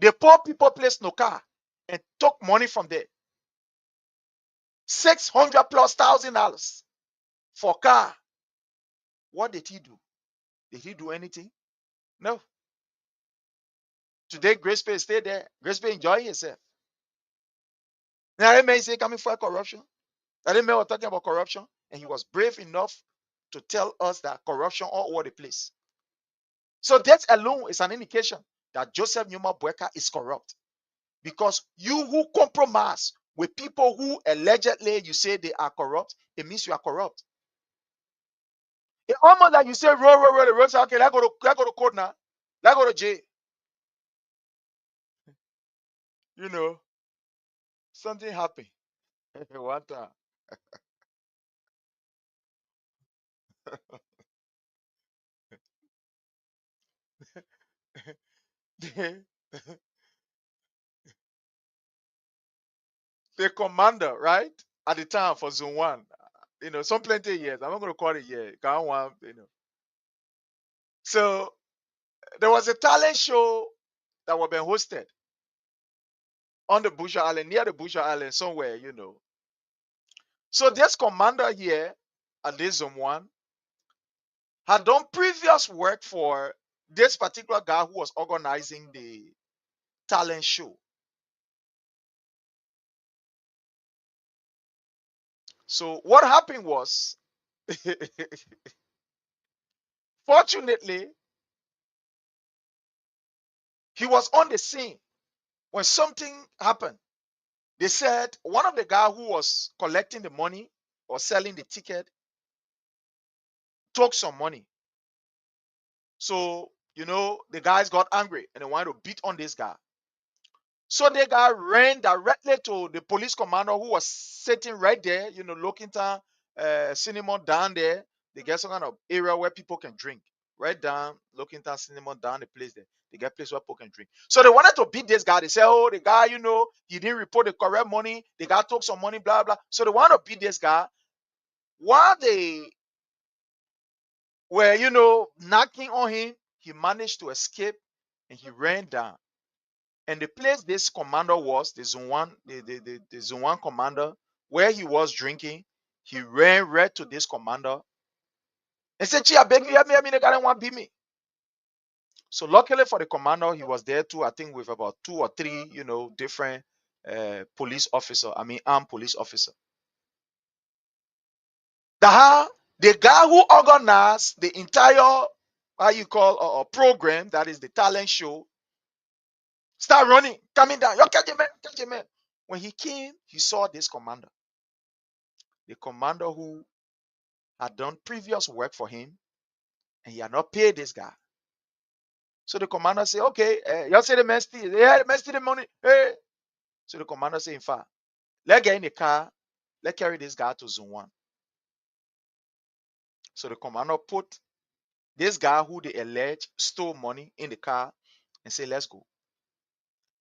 the poor people place no car and took money from there, $600,000+ for car, what did he do? Did he do anything? No. Today, Grisper is still there. Grisper enjoying himself. Now, that man say coming for corruption. That man was talking about corruption, and he was brave enough to tell us that corruption all over the place. So that alone is an indication that Joseph Numa Boakai is corrupt. Because you who compromise with people who allegedly you say they are corrupt, it means you are corrupt. It's almost like you say, roll, the road, say, okay, let's go to court now. Let's go to jail. You know, something happened. One time. the the commander, right? At the time for Zone 1, some plenty of years. I'm not going to call it year. Can't want. So there was a talent show that was being hosted on the Busher Island, near the Busher Island, somewhere. So this commander here at this Zone 1 had done previous work for this particular guy who was organizing the talent show. So what happened was, fortunately, he was on the scene when something happened. They said one of the guys who was collecting the money or selling the ticket took some money. So, the guys got angry and they wanted to beat on this guy. So the guy ran directly to the police commander who was sitting right there, looking down, cinema down there. They get some kind of area where people can drink. Right down, looking down, cinema down the place there. They get place where people can drink. So they wanted to beat this guy. They said, oh, the guy, he didn't report the correct money. The guy took some money, blah, blah. So they want to beat this guy. While they were, knocking on him, he managed to escape and he ran down. And the place this commander was, the Zone 1, the Zone 1 commander, where he was drinking, he ran right to this commander and said, Chi, I beg you, help me, the guy don't want to beat me. So luckily for the commander, he was there too, I think with about 2 or 3, different armed police officer. The guy who organized the entire, program, that is the talent show, start running, coming down. Yo, catch him, man. When he came, he saw this commander. The commander who had done previous work for him, and he had not paid this guy. So the commander said, okay, y'all say the man steal. Yeah, the man steal the money. Hey. So the commander said, in fact, let's get in the car. Let's carry this guy to Zone 1. So the commander put this guy who they allege stole money in the car and said, let's go.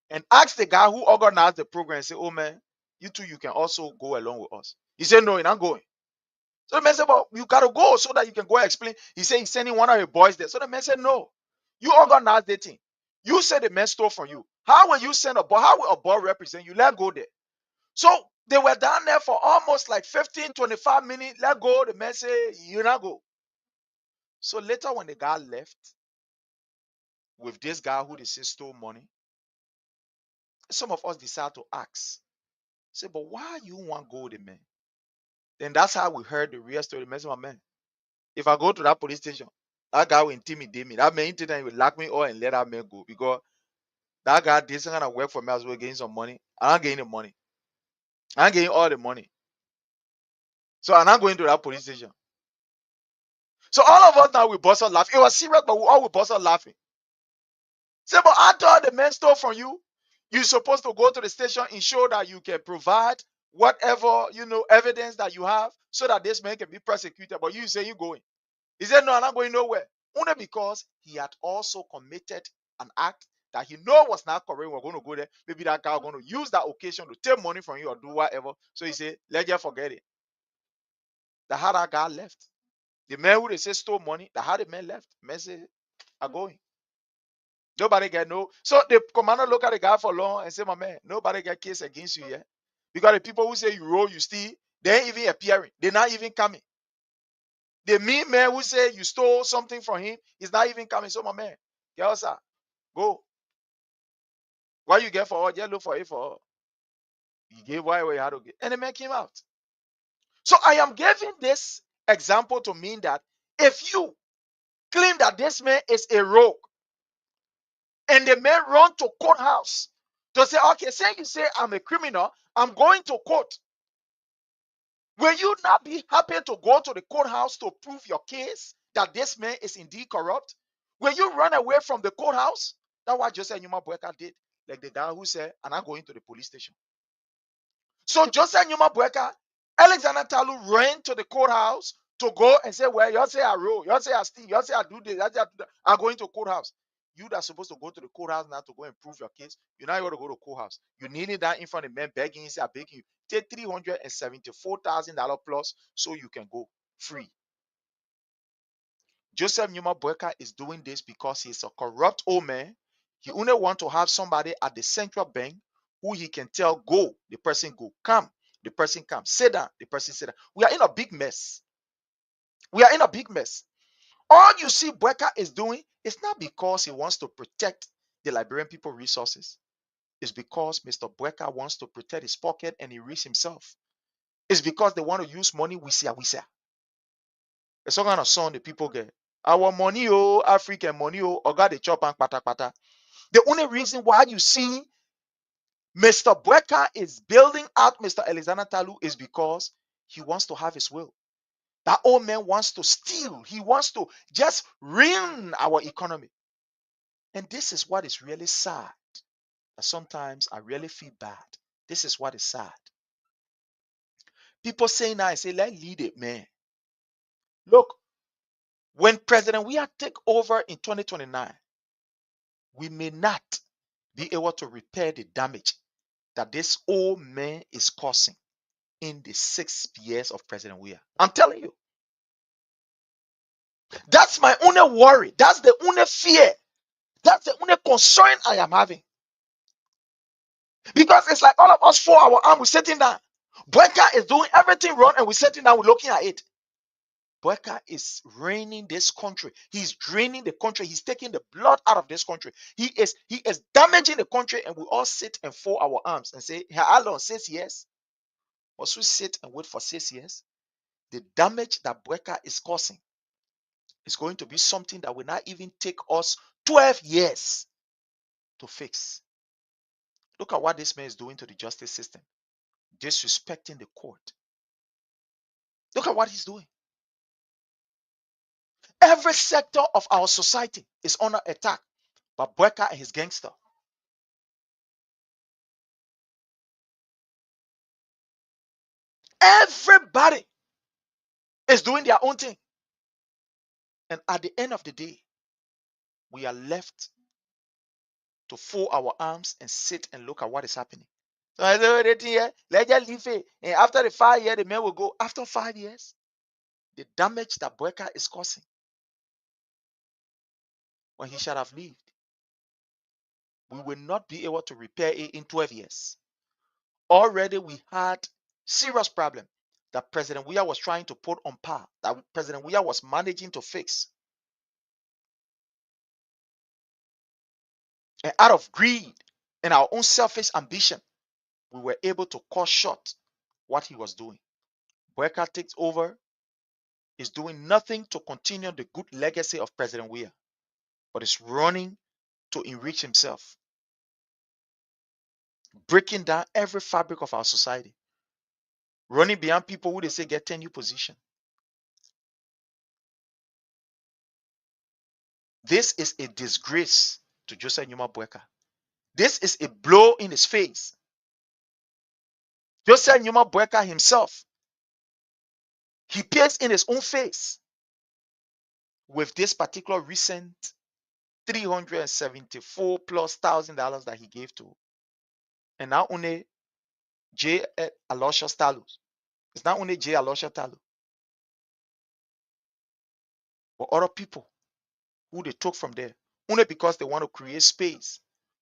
And asked the guy who organized the program and said, oh man, you two, you can also go along with us. He said, no, you're not going. So the man said, well, you got to go so that you can go explain. He said he's sending one of your boys there. So the man said, no, you organize the thing. You said the man stole from you. How will you send a boy? How will a boy represent you? Let go there. So they were down there for almost like 15, 25 minutes. Let go. The man said, you not go. So later when the guy left with this guy who they say stole money, some of us decided to ask. Say, but why you want to go there, man? Then that's how we heard the real story. My man, if I go to that police station, that guy will intimidate me. That man intimidate will lock me up and let that man go because that guy did some kind of work for me as well, getting some money. I'm not getting the money. I'm getting all the money. So I'm not going to that police station. So all of us now we bust out laughing. It was serious, but we all we bust out laughing. Say, but after the man stole from you, you're supposed to go to the station and show that you can provide whatever evidence that you have so that this man can be prosecuted. But you say you're going. He said, no, I'm not going nowhere. Only because he had also committed an act that he know was not correct. We're going to go there. Maybe that guy going to use that occasion to take money from you or do whatever. So he said, let's just forget it. That's how that guy left. The man who they say stole money, that's how the man left. The man said, I'm going. Nobody get no. So the commander look at the guy for long and say, my man, nobody get case against you yet. Because the people who say you roll, you steal, they ain't even appearing. They're not even coming. The mean man who say you stole something from him is not even coming. So my man, get us out. Go. What you get for all? Just look for it for all. You gave whatever you had to get. And the man came out. So I am giving this example to mean that if you claim that this man is a rogue and the man run to courthouse to say, okay, say you say I'm a criminal, I'm going to court. Will you not be happy to go to the courthouse to prove your case that this man is indeed corrupt? Will you run away from the courthouse? That's what Joseph Numa Boakai did. Like the guy who said, I'm not going to the police station. So Joseph Numa Boakai, Alexander Tarlue ran to the courthouse to go and say, well, you say I roll, you say I steal, you say I do this, you say I do that. I'm going to courthouse. You that's supposed to go to the courthouse now to go and prove your case. You're not going to go to courthouse. You needed that in front of the man begging. He said, I beg you, take $374,000 plus so you can go free. Joseph Numa Boakai is doing this because he's a corrupt old man. He only want to have somebody at the central bank who he can tell, go, the person go, come, the person come, sit down, the person sit down. We are in a big mess. We are in a big mess. All you see Boakai is doing is not because he wants to protect the Liberian people resources. It's because Mr. Boakai wants to protect his pocket and he risks himself. It's because they want to use money we see. It's some kind of song the people get. Our money, oh, African money, oh, Oga the chop and pata pata. The only reason why you see Mr. Boakai is building out Mr. Alexander Tarlue is because he wants to have his will. That old man wants to steal. He wants to just ruin our economy. And this is what is really sad. Sometimes I really feel bad. This is what is sad. People say now, I say, let's lead it, man. Look, when President Weah take over in 2029, we may not be able to repair the damage that this old man is causing in the 6 years of President Weah. I'm telling you. That's my only worry. That's the only fear. That's the only concern I am having. Because it's like all of us 4 our arm, we're sitting down. Boakai is doing everything wrong and we're sitting down, we're looking at it. Boakai is ruining this country. He's draining the country. He's taking the blood out of this country. He is damaging the country, and we all sit and fold our arms and say, how long? 6 years? Must we sit and wait for 6 years? The damage that Boakai is causing is going to be something that will not even take us 12 years to fix. Look at what this man is doing to the justice system. Disrespecting the court. Look at what he's doing. Every sector of our society is under attack by Boakai and his gangster. Everybody is doing their own thing. And at the end of the day, we are left to fold our arms and sit and look at what is happening. So I say, let's just leave it. And after the 5 years, the man will go. After 5 years, the damage that Boakai is causing, when he should have lived, we will not be able to repair it in 12 years. Already we had serious problem that President Weah was trying to put on par, that President Weah was managing to fix. And out of greed and our own selfish ambition, we were able to cut short what he was doing. Boakai takes over, is doing nothing to continue the good legacy of President Weah, but is running to enrich himself, breaking down every fabric of our society, running beyond people who they say get tenure position. This is a disgrace to Joseph Numa Boakai. This is a blow in his face. Joseph Numa Boakai himself, he pays in his own face with this particular recent $374 plus thousand that he gave to, and not only J. Aloysius Tarlue. It's not only J. Aloysius Tarlue, but other people who they took from there, only because they want to create space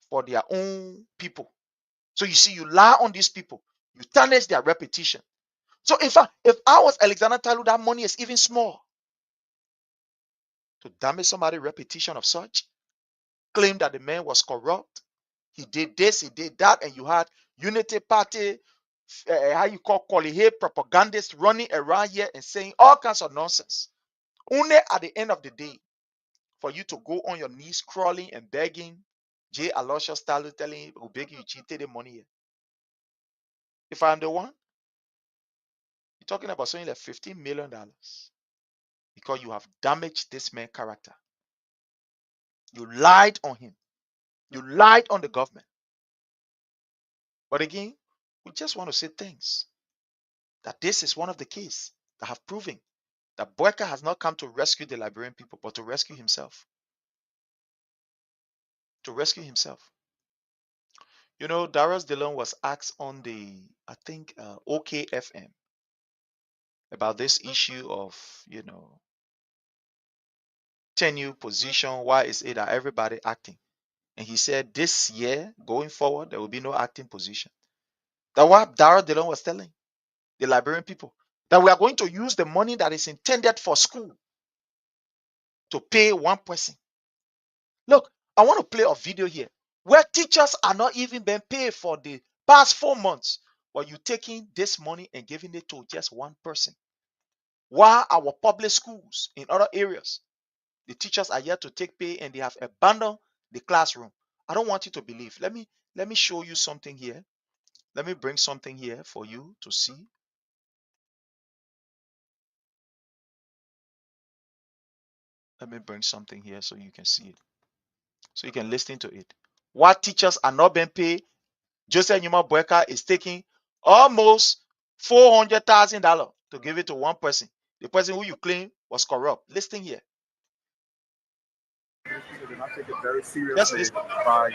for their own people. So you see, you lie on these people, you tarnish their reputation. So in fact, if I was Alexander Tarlue, that money is even small. To damage somebody's reputation of such, claim that the man was corrupt, he did this, he did that, and you had Unity Party, how you call Kolihe propagandists running around here and saying all kinds of nonsense. Only at the end of the day, for you to go on your knees crawling and begging J. Aloysius Tarlue, telling him, who beg you cheated the money here. If I'm the one, you're talking about something like $15 million because you have damaged this man's character. You lied on him. You lied on the government. But again, we just want to say thanks that this is one of the cases that have proven that Boakai has not come to rescue the Liberian people, but to rescue himself. To rescue himself. You know, Darius Dillon was asked on the, I think, OKFM about this issue of, tenure position. Why is it that everybody acting? And he said this year, going forward, there will be no acting position. That's what Darius Dillon was telling the Liberian people, that we are going to use the money that is intended for school to pay one person. Look, I want to play a video here where teachers are not even being paid for the past 4 months, but you taking this money and giving it to just one person. While our public schools in other areas, the teachers are yet to take pay and they have abandoned the classroom. I don't want you to believe. Let me show you something here. Let me bring something here for you to see. Let me bring something here so you can see it. So you can listen to it. While teachers are not being paid, Joseph Numa Boakai is taking almost $400,000 to give it to one person. The person who you claim was corrupt. Listen here. They did not take it very Yes, seriously listen. by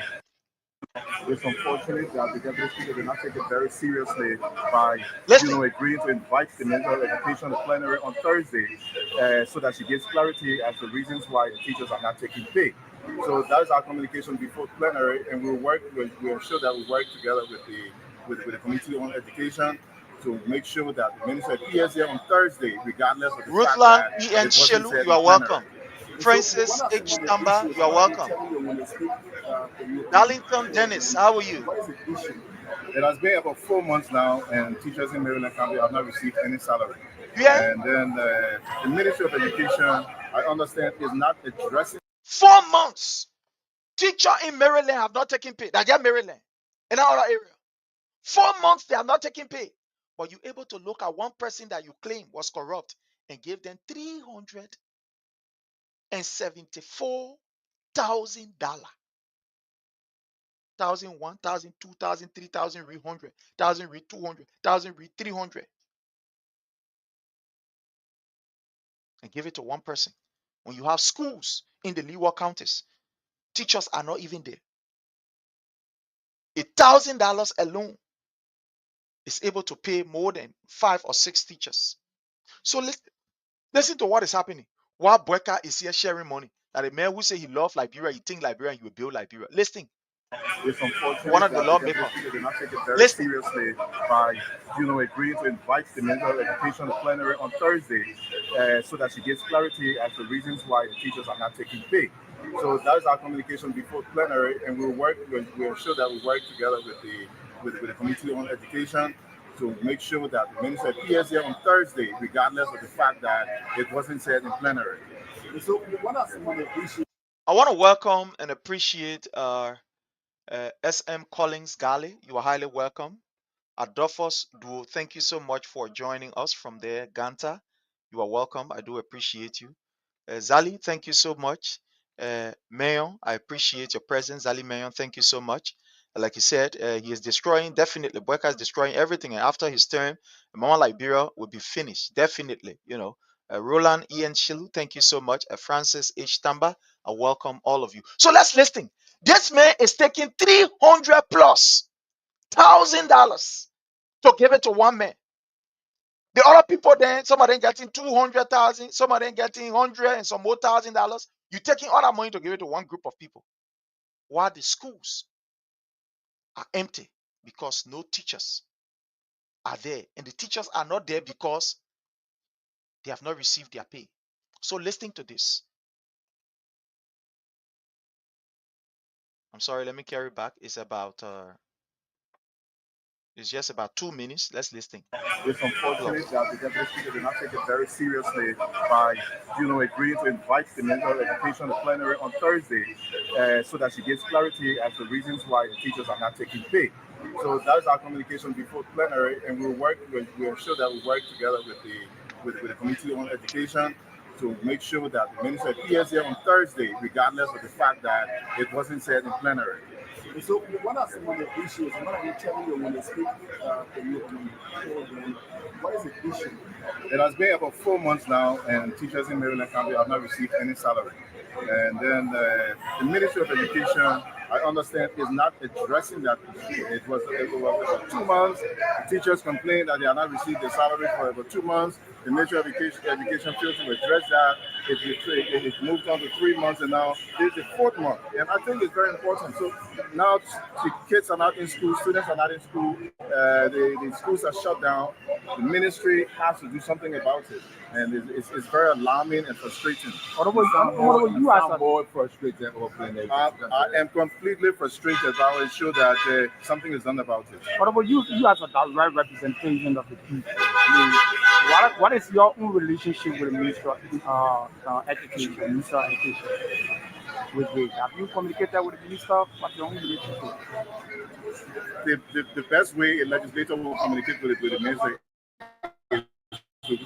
it's unfortunate that the deputy speaker did not take it very seriously by Listen. agreeing to invite the Minister of Education to plenary on Thursday so that she gives clarity as to the reasons why the teachers are not taking pay. So that is our communication before plenary, and we'll ensure that we work together with the Committee on Education to make sure that the minister appears here on Thursday, regardless of the fact Rutland that E.N. it wasn't Shelu, said you in are plenary. welcome. So Francis what are H. some of the Tamba, issues? you are What are they welcome. telling you when they speak Darlington Dennis, how are you? what is the issue? It has been about 4 months now, and teachers in Maryland County have not received any salary. Yeah? And then the Ministry of Education, I understand, is not addressing. 4 months. Teacher in Maryland have not taken pay. That they are Maryland. In our area. 4 months they have not taken pay. But you're able to look at one person that you claim was corrupt and give them $374,000. 1,001, 1,002, 1,003, 1,300, 1,200, 1,300. And give it to one person. When you have schools in the Leeward counties, teachers are not even there. $1,000 alone is able to pay more than 5 or 6 teachers. So listen to what is happening. While Boakai is here sharing money, that a man who say he loves Liberia, he think Liberia, he will build Liberia. Listen, It's one unfortunate of the that the lawmakers. deputy speaker did not take it very Listen, seriously by, agreeing to invite the Minister of Education to plenary on Thursday so that she gives clarity as to the reasons why the teachers are not taking pay. So that is our communication before plenary, and we'll ensure that we work together with the Committee on Education to make sure that the minister appears here on Thursday, regardless of the fact that it wasn't said in plenary. So, what are some of the issues? I want to welcome and appreciate SM Collins Gali. You are highly welcome. Adolphus Duo, thank you so much for joining us from there. Ganta, you are welcome. I do appreciate you. Zali, thank you so much. Mayon, I appreciate your presence. Zali Mayon, thank you so much. Like you said, he is destroying, definitely. Boakai is destroying everything. And after his term, Mama Liberia will be finished, definitely. Roland Ian Shilu, thank you so much. Francis H. Tamba, I welcome all of you. So let's listen. This man is taking $300 plus $1,000 to give it to one man. The other people then, some of them getting 200,000, some of them getting 100 and some more $1,000. You're taking all that money to give it to one group of people. While the schools are empty because no teachers are there. And the teachers are not there because they have not received their pay. So listening to this. I'm sorry, let me carry back. It's just about 2 minutes. Let's listen. It's unfortunate that the deputy speaker did not take it very seriously by, agreeing to invite the Minister of Education to plenary on Thursday, so that she gives clarity as to reasons why the teachers are not taking pay. So that is our communication before plenary, and we'll ensure that we work together with the Committee on Education to make sure that the minister appears here on Thursday, regardless of the fact that it wasn't said in plenary. So, what are some of the issues? What are you telling you when they speak to you on the program? What is the issue? It has been about 4 months now, and teachers in Maryland County have not received any salary. And then the Ministry of Education, I understand, is not addressing that issue. It was about 2 months. The teachers complained that they have not received their salary for about 2 months. The Ministry of Education failed to address that. It moved on to 3 months, and now it's the 4th month. And I think it's very important. So now the kids are not in school, students are not in school, the schools are shut down. The ministry has to do something about it. And it's very alarming and frustrating. What about you as more frustrated or I am completely frustrated. I will ensure that something is done about it. What about you as a direct representation of the people? What is your own relationship with the Minister of Education? Have you communicated with the minister? What's your own relationship? The best way a legislator will communicate with the minister is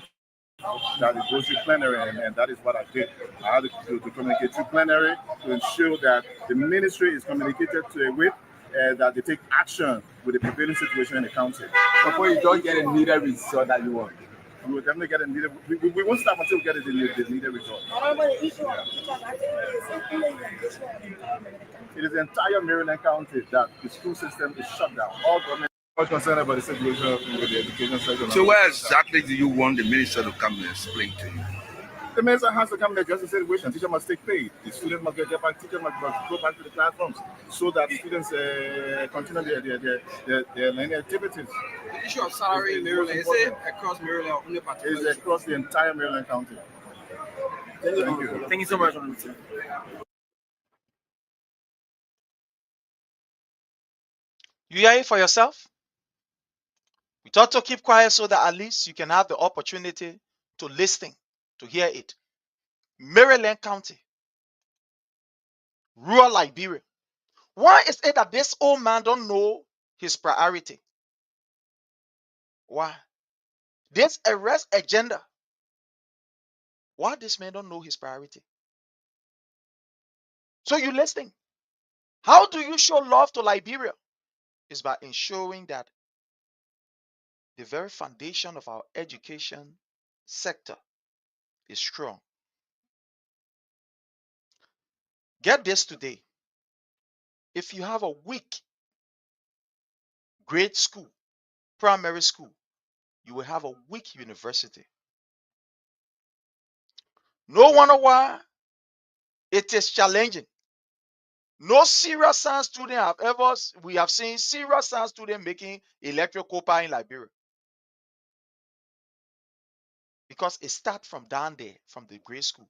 that it goes to plenary, and that is what I did. I had to communicate to plenary to ensure that the ministry is communicated with, that they take action with the prevailing situation in the council. Before you don't get a needed result that you want. We will definitely get a needed. We won't stop until we get the needed result. It is the entire Maryland County that the school system is shut down. All government are concerned about the situation with the education sector. So where exactly do you want the minister to come and explain to you? The minister has to come and address the situation. Teacher must take pay. The students must get back. Teacher must go back to the classrooms so that the students continue their learning activities. The issue of salary in Maryland, is it across Maryland or only particular? It's across the entire Maryland County. Thank you. Thank you so much. You hear it for yourself? We thought to keep quiet so that at least you can have the opportunity to listen, to hear it. Maryland County, rural Liberia. Why is it that this old man don't know his priority? Why? This arrest agenda. Why this man don't know his priority? So you listening? How do you show love to Liberia? Is by ensuring that the very foundation of our education sector is strong. Get this today. If you have a weak grade school, primary school, you will have a weak university. No wonder why it is challenging. No serious science student we have seen serious science student making electrical power in Liberia. Because it starts from down there, from the grade school.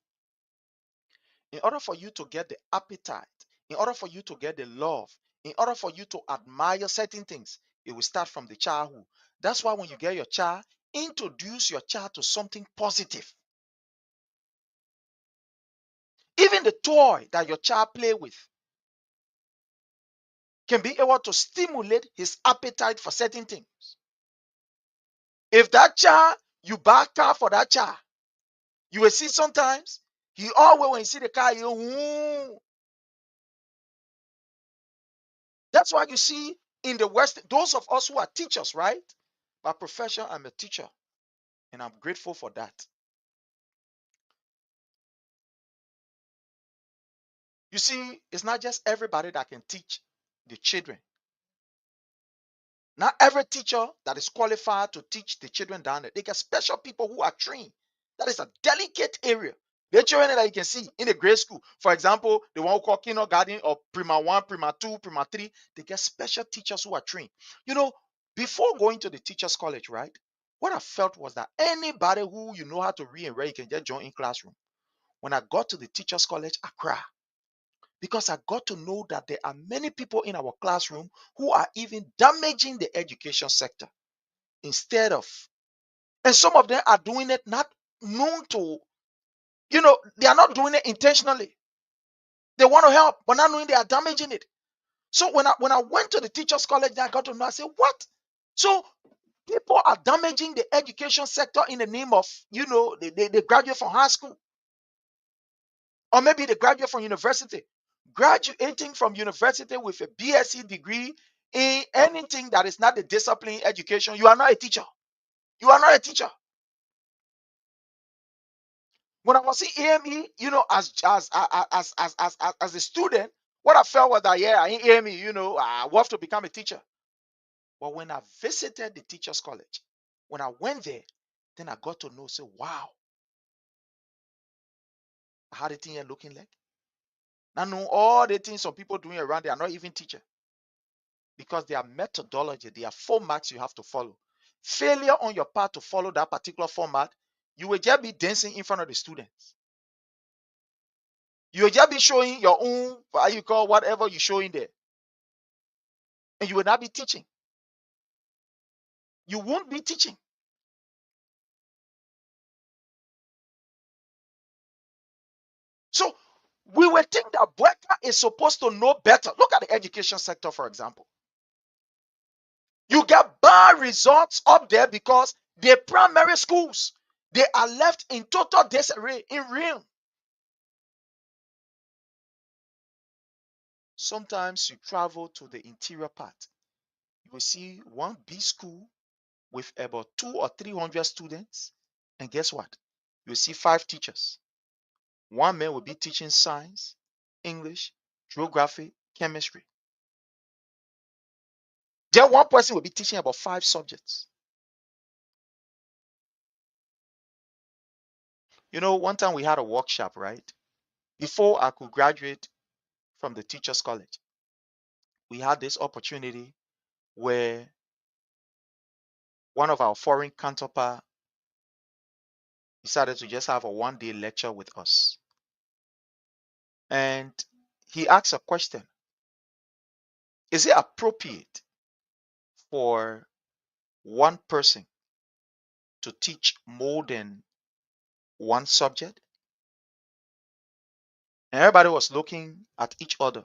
In order for you to get the appetite, in order for you to get the love, in order for you to admire certain things, it will start from the childhood. That's why when you get your child, introduce your child to something positive. Even the toy that your child play with can be able to stimulate his appetite for certain things. If that child, you buy a car for that child, you will see sometimes he always, when you see the car, you "Ooh." That's why you see in the West, those of us who are teachers, right? By profession, I'm a teacher, and I'm grateful for that. You see, it's not just everybody that can teach the children. Not every teacher that is qualified to teach the children down there. They get special people who are trained. That is a delicate area. The children that you can see in the grade school, for example, the one who call kindergarten or prima 1, prima 2, prima 3, they get special teachers who are trained. You know, before going to the teachers college, right? What I felt was that anybody who you know how to read and write, you can just join in classroom. When I got to the teachers college, I cried because I got to know that there are many people in our classroom who are even damaging the education sector instead of, and some of them are doing it not known to, they are not doing it intentionally. They want to help, but not knowing they are damaging it. So when I went to the teachers college, I got to know. I said, what? So people are damaging the education sector in the name of, they graduate from high school, or maybe they graduate from university. Graduating from university with a BSc degree in anything that is not the discipline education, you are not a teacher. You are not a teacher. When I was in AME, as a student, what I felt was that in AME, I want to become a teacher. But when I visited the teachers college, when I went there, then I got to know, say, wow, how the thing are looking like. I know all the things some people doing around, they are not even teacher. Because there are methodology, there are formats you have to follow. Failure on your part to follow that particular format, you will just be dancing in front of the students. You will just be showing your own, how you call whatever you're showing there. And you will not be teaching. You won't be teaching. So we will think that Boakai is supposed to know better. Look at the education sector, for example. You get bad results up there because the primary schools, they are left in total disarray, in real. Sometimes you travel to the interior part, you will see one big school with about 200 or 300 students, and guess what? You will see 5 teachers. One man will be teaching science, English, geography, chemistry. Just one person will be teaching about 5 subjects. One time we had a workshop, right? Before I could graduate from the teachers college, we had this opportunity where one of our foreign counterpart decided to just have a one-day lecture with us. And he asked a question. Is it appropriate for one person to teach more than one subject? And everybody was looking at each other.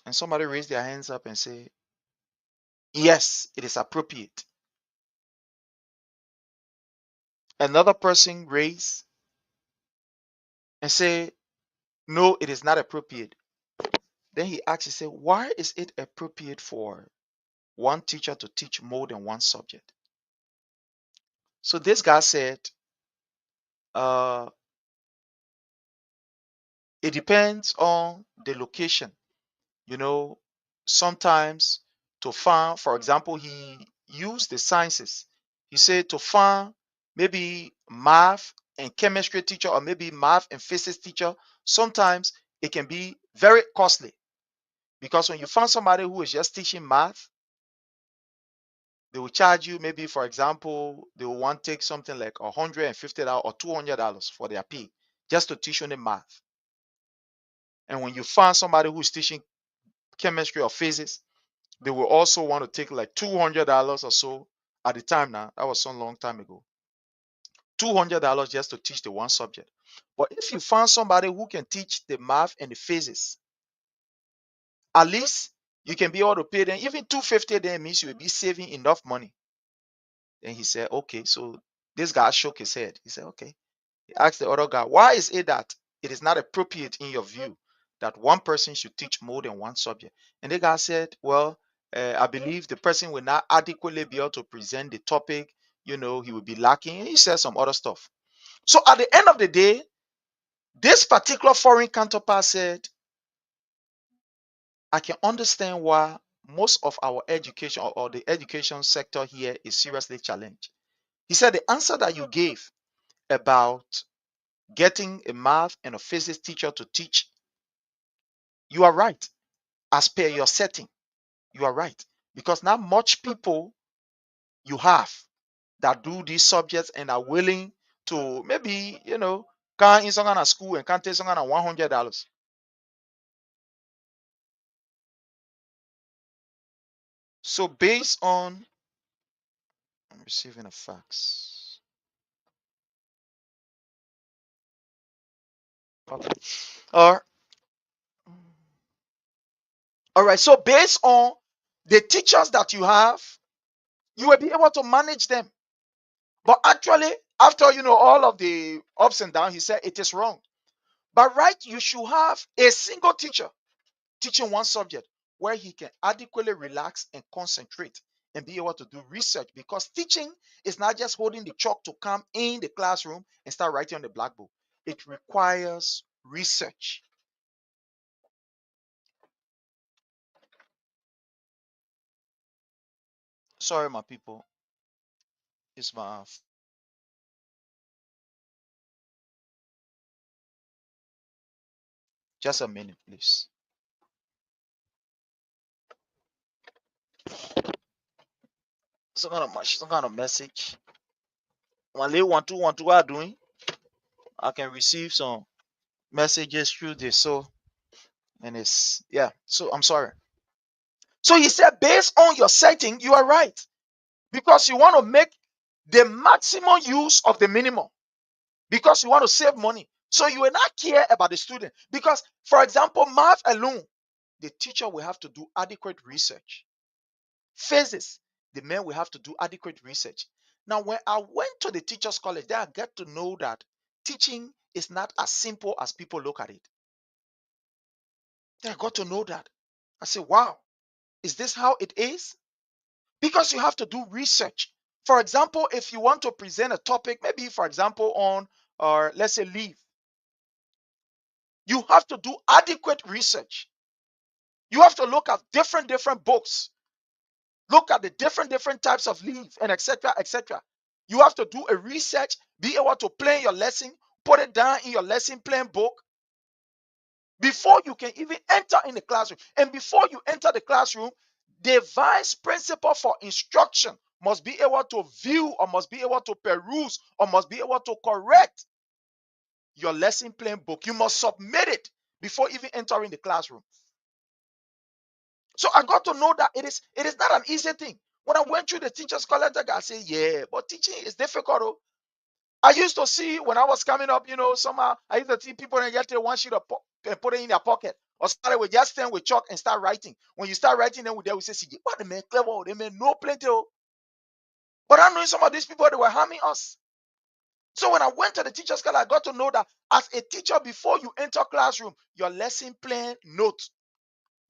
And somebody raised their hands up and say, yes, it is appropriate. Another person raised and say, no, it is not appropriate. Then he asked, he said, why is it appropriate for one teacher to teach more than one subject? So this guy said, it depends on the location. Sometimes to find, for example, he used the sciences. He said to find maybe math and chemistry teacher, or maybe math and physics teacher, sometimes it can be very costly. Because when you find somebody who is just teaching math, they will charge you, maybe, for example, they will want to take something like $150 or $200 for their pay just to teach only math. And when you find somebody who is teaching chemistry or physics, They will also want to take like $200 or so at the time now. That was some long time ago. $200 just to teach the one subject. But if you find somebody who can teach the math and the physics, at least you can be able to pay them even $250. Then means you will be saving enough money. Then he said, okay. So this guy shook his head. He said, okay. He asked the other guy, why is it that it is not appropriate in your view that one person should teach more than one subject? And the guy said, well, I believe the person will not adequately be able to present the topic. You know, he will be lacking. And he said some other stuff. So at the end of the day, this particular foreign counterpart said, I can understand why most of our education or the education sector here is seriously challenged. He said the answer that you gave about getting a math and a physics teacher to teach, you are right. As per your setting, you are right. Because not much people you have that do these subjects and are willing to maybe, come in some kind of school and can take some kind of $100. So based on, I'm receiving a fax. Okay. All right. So based on the teachers that you have, you will be able to manage them. But actually, after all of the ups and downs, he said it is wrong. But right, you should have a single teacher teaching one subject where he can adequately relax and concentrate and be able to do research, because teaching is not just holding the chalk to come in the classroom and start writing on the blackboard. It requires research. Sorry, my people. It's my just a minute, please. Some kind of message. When they want to are doing, I can receive some messages through this. So, and it's, yeah. So I'm sorry. So he said, based on your setting, you are right, because you want to make the maximum use of the minimum, because you want to save money. So you will not care about the student, because, for example, math alone, the teacher will have to do adequate research. Physics, the man will have to do adequate research. Now, when I went to the teachers' college, there I get to know that teaching is not as simple as people look at it. Then I got to know that. I said, wow, is this how it is? Because you have to do research. For example, if you want to present a topic, maybe, for example, on, or let's say, leave, you have to do adequate research. You have to look at different books, look at the different types of leave, and etc. etc. You have to do a research, be able to plan your lesson, put it down in your lesson plan book before you can even enter in the classroom. And before you enter the classroom, the vice principal for instruction must be able to view, or must be able to peruse, or must be able to correct your lesson plan book. You must submit it before even entering the classroom. So I got to know that it is not an easy thing. When I went through the teachers' college, I said, yeah, but teaching is difficult. Oh. I used to see when I was coming up, somehow I used to see people and get one sheet of and put it in their pocket. Or somebody would just stand with chalk and start writing. When you start writing, then they will say, see, what the man clever, they man no plenty. Oh. But I know some of these people, they were harming us. So when I went to the teacher's college, I got to know that as a teacher, before you enter classroom, your lesson plan note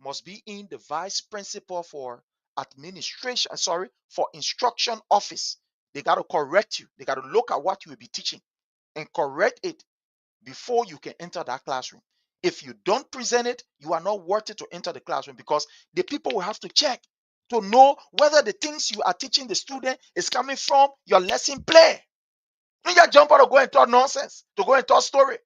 must be in the vice principal for administration, for instruction office. They got to correct you. They got to look at what you will be teaching and correct it before you can enter that classroom. If you don't present it, you are not worthy to enter the classroom, because the people will have to check to know whether the things you are teaching the student is coming from your lesson plan. You just jump out and go and talk nonsense, to go and talk story.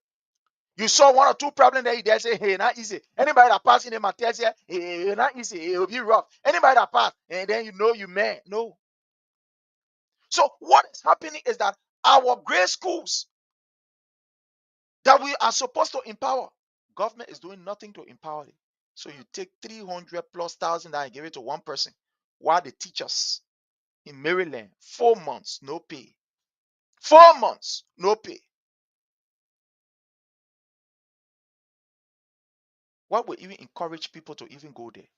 You saw one or two problems there, they say, hey, not easy. Anybody that pass in the material say, hey, not easy, it will be rough. Anybody that pass, and then you man. No. So what is happening is that our grade schools that we are supposed to empower, government is doing nothing to empower it. So you take 300 plus thousand and give it to one person, while the teachers in Maryland, 4 months, no pay. 4 months, no pay. What would even encourage people to even go there?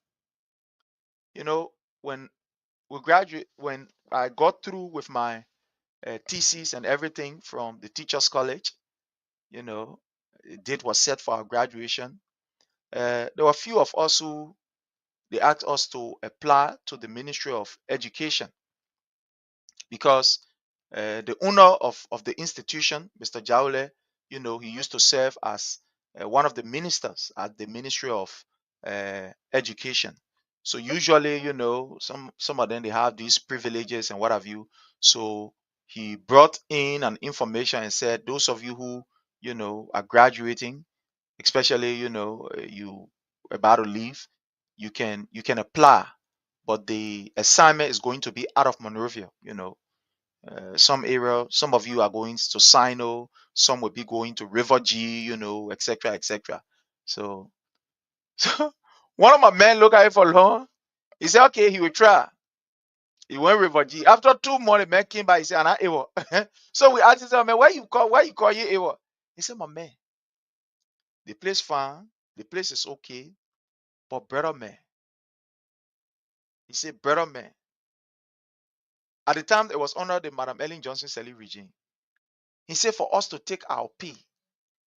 You know, when when I got through with my thesis and everything from the Teachers College, you know, the date was set for our graduation. There were a few of us who they asked us to apply to the Ministry of Education because the owner of the institution, Mr. Jaule, you know, he used to serve as one of the ministers at the Ministry of Education. So usually, you know, some of them they have these privileges and what have you. So he brought in an information and said, those of you who, you know, are graduating, especially, you know, you about to leave, you can apply, but the assignment is going to be out of Monrovia, you know. Some area, some of you are going to Sino, some will be going to River G, you know, etc., etc. So, so one of my men looked at it for long. He said, okay, he will try. He went River G. After 2 months, the man came by. He said, "Ana Ewo." So we asked him, man, why you call you Ewo? He said, my man, the place fine, the place is okay, but brother man, he said, brother man. At the time, it was under the Madam Ellen Johnson Sirleaf regime. He said, for us to take our pay.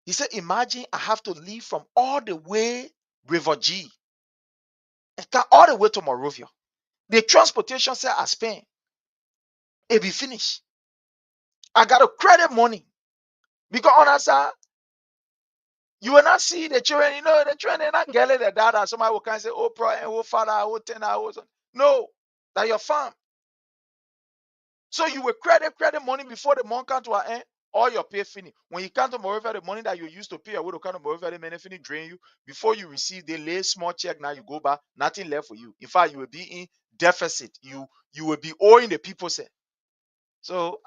He said, imagine I have to leave from all the way River G and come all the way to Monrovia. The transportation say I spend, it be finished. I got to credit money. Because on our side, you will not see the children, you know, the children, they're not getting the data. Somebody will come and say, oh, bro, and oh, father, oh, 10 hours. No, that your farm. So you will credit money before the month come to an end. All your pay finish. When you come to Moreover, the money that you used to pay, I would come to Moreover, the money finish drain you. Before you receive the lay small check, now you go back, nothing left for you. In fact, you will be in deficit. You will be owing the people say. So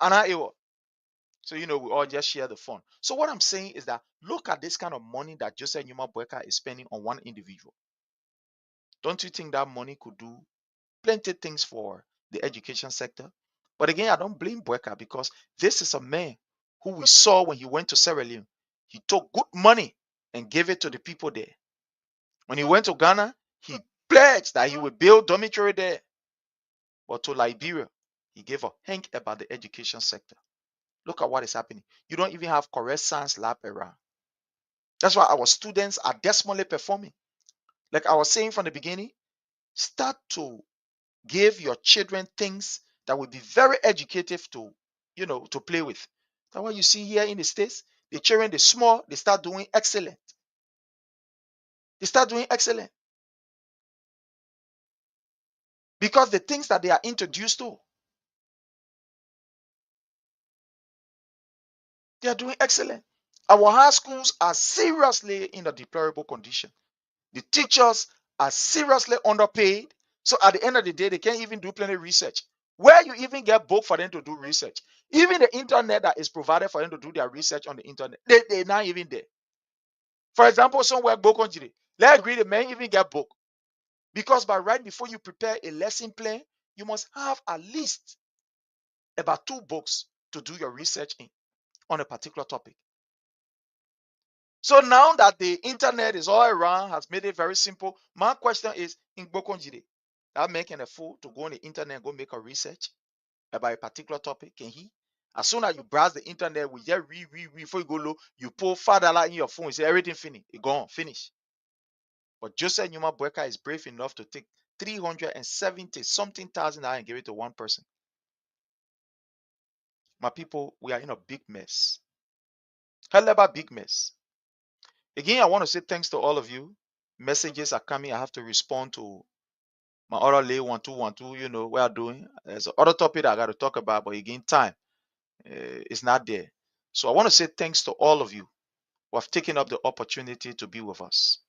so you know we all just share the fund. So what I'm saying is that look at this kind of money that Joseph Numa Boakai is spending on one individual. Don't you think that money could do plenty things for the education sector? But again, I don't blame Boakai because this is a man who we saw when he went to Sierra Leone. He took good money and gave it to the people there. When he went to Ghana, he pledged that he would build dormitory there. But to Liberia, he gave a hint about the education sector. Look at what is happening. You don't even have correct science lab around. That's why our students are dismally performing. Like I was saying from the beginning, start to give your children things that will be very educative to, you know, to play with. That's what you see here in the States. The children, the small, they start doing excellent. They start doing excellent because the things that they are introduced to, they are doing excellent. Our high schools are seriously in a deplorable condition. The teachers are seriously underpaid. So at the end of the day, they can't even do plenty research. Where you even get book for them to do research. Even the internet that is provided for them to do their research on the internet, they're not even there. For example, somewhere book on Jiri. Let's agree the man even get book. Because by right before you prepare a lesson plan, you must have at least about 2 books to do your research in on a particular topic. So now that the internet is all around, has made it very simple, my question is, in Bokonjide, that making a fool to go on the internet and go make a research about a particular topic, can he? As soon as you browse the internet, we just read, before you go low, you pull $5 in your phone, you say everything finished, it gone, finish. But Joseph Numa Boakai is brave enough to take 370 something thousand and give it to one person. My people, we are in a big mess. Hell of a big mess. Again, I want to say thanks to all of you. Messages are coming. I have to respond to my other lay 1212. You know, we are doing. There's other topic that I got to talk about, but again, time is not there. So I want to say thanks to all of you who have taken up the opportunity to be with us.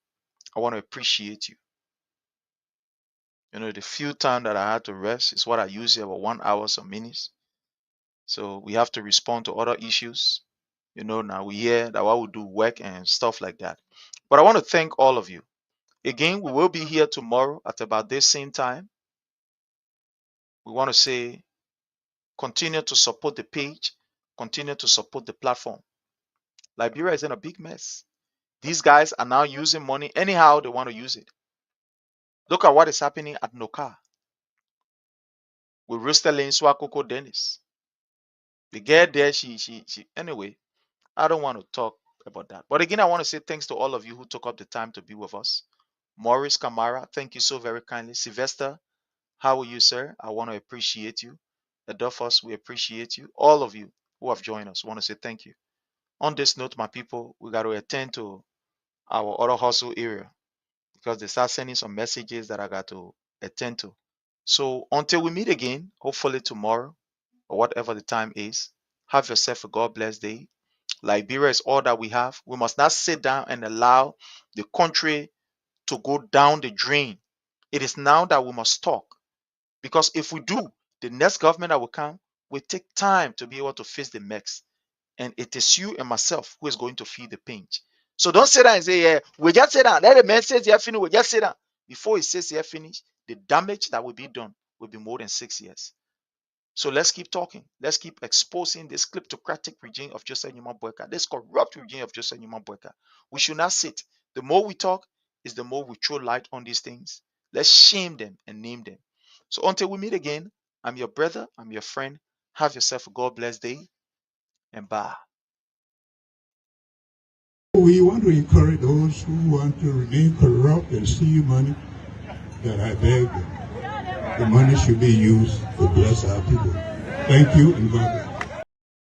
I want to appreciate you. You know, the few time that I had to rest is what I use here, about 1 hour, some minutes. So we have to respond to other issues. You know, now we hear that I will do work and stuff like that. But I want to thank all of you. Again, we will be here tomorrow at about this same time. We want to say, continue to support the page, continue to support the platform. Liberia is in a big mess. These guys are now using money anyhow they want to use it. Look at what is happening at Noka with Roosterlane Swakoko Dennis. The girl there, anyway, I don't want to talk about that. But again, I want to say thanks to all of you who took up the time to be with us. Maurice Kamara, thank you so very kindly. Sylvester, how are you, sir? I want to appreciate you. Adolphus, we appreciate you. All of you who have joined us, want to say thank you. On this note, my people, we got to attend to our other hustle area because they start sending some messages that I got to attend to. So until we meet again, hopefully tomorrow or whatever the time is, have yourself a God bless day. Liberia is all that we have. We must not sit down and allow the country to go down the drain. It is now that we must talk. Because if we do, the next government that will come will take time to be able to face the mess. And it is you and myself who is going to feel the pinch. So don't sit down and say, yeah, we just sit down. Let the man say they're finished, we just sit down. Before he says they're finished, the damage that will be done will be more than 6 years. So let's keep talking. Let's keep exposing this kleptocratic regime of Joseph Newman Boakai, this corrupt regime of Joseph Newman Boakai. We should not sit. The more we talk, is the more we throw light on these things. Let's shame them and name them. So until we meet again, I'm your brother, I'm your friend. Have yourself a God bless day and bye. We want to encourage those who want to remain corrupt and steal money, that I beg them. The money should be used to bless our people. Thank you and God bless.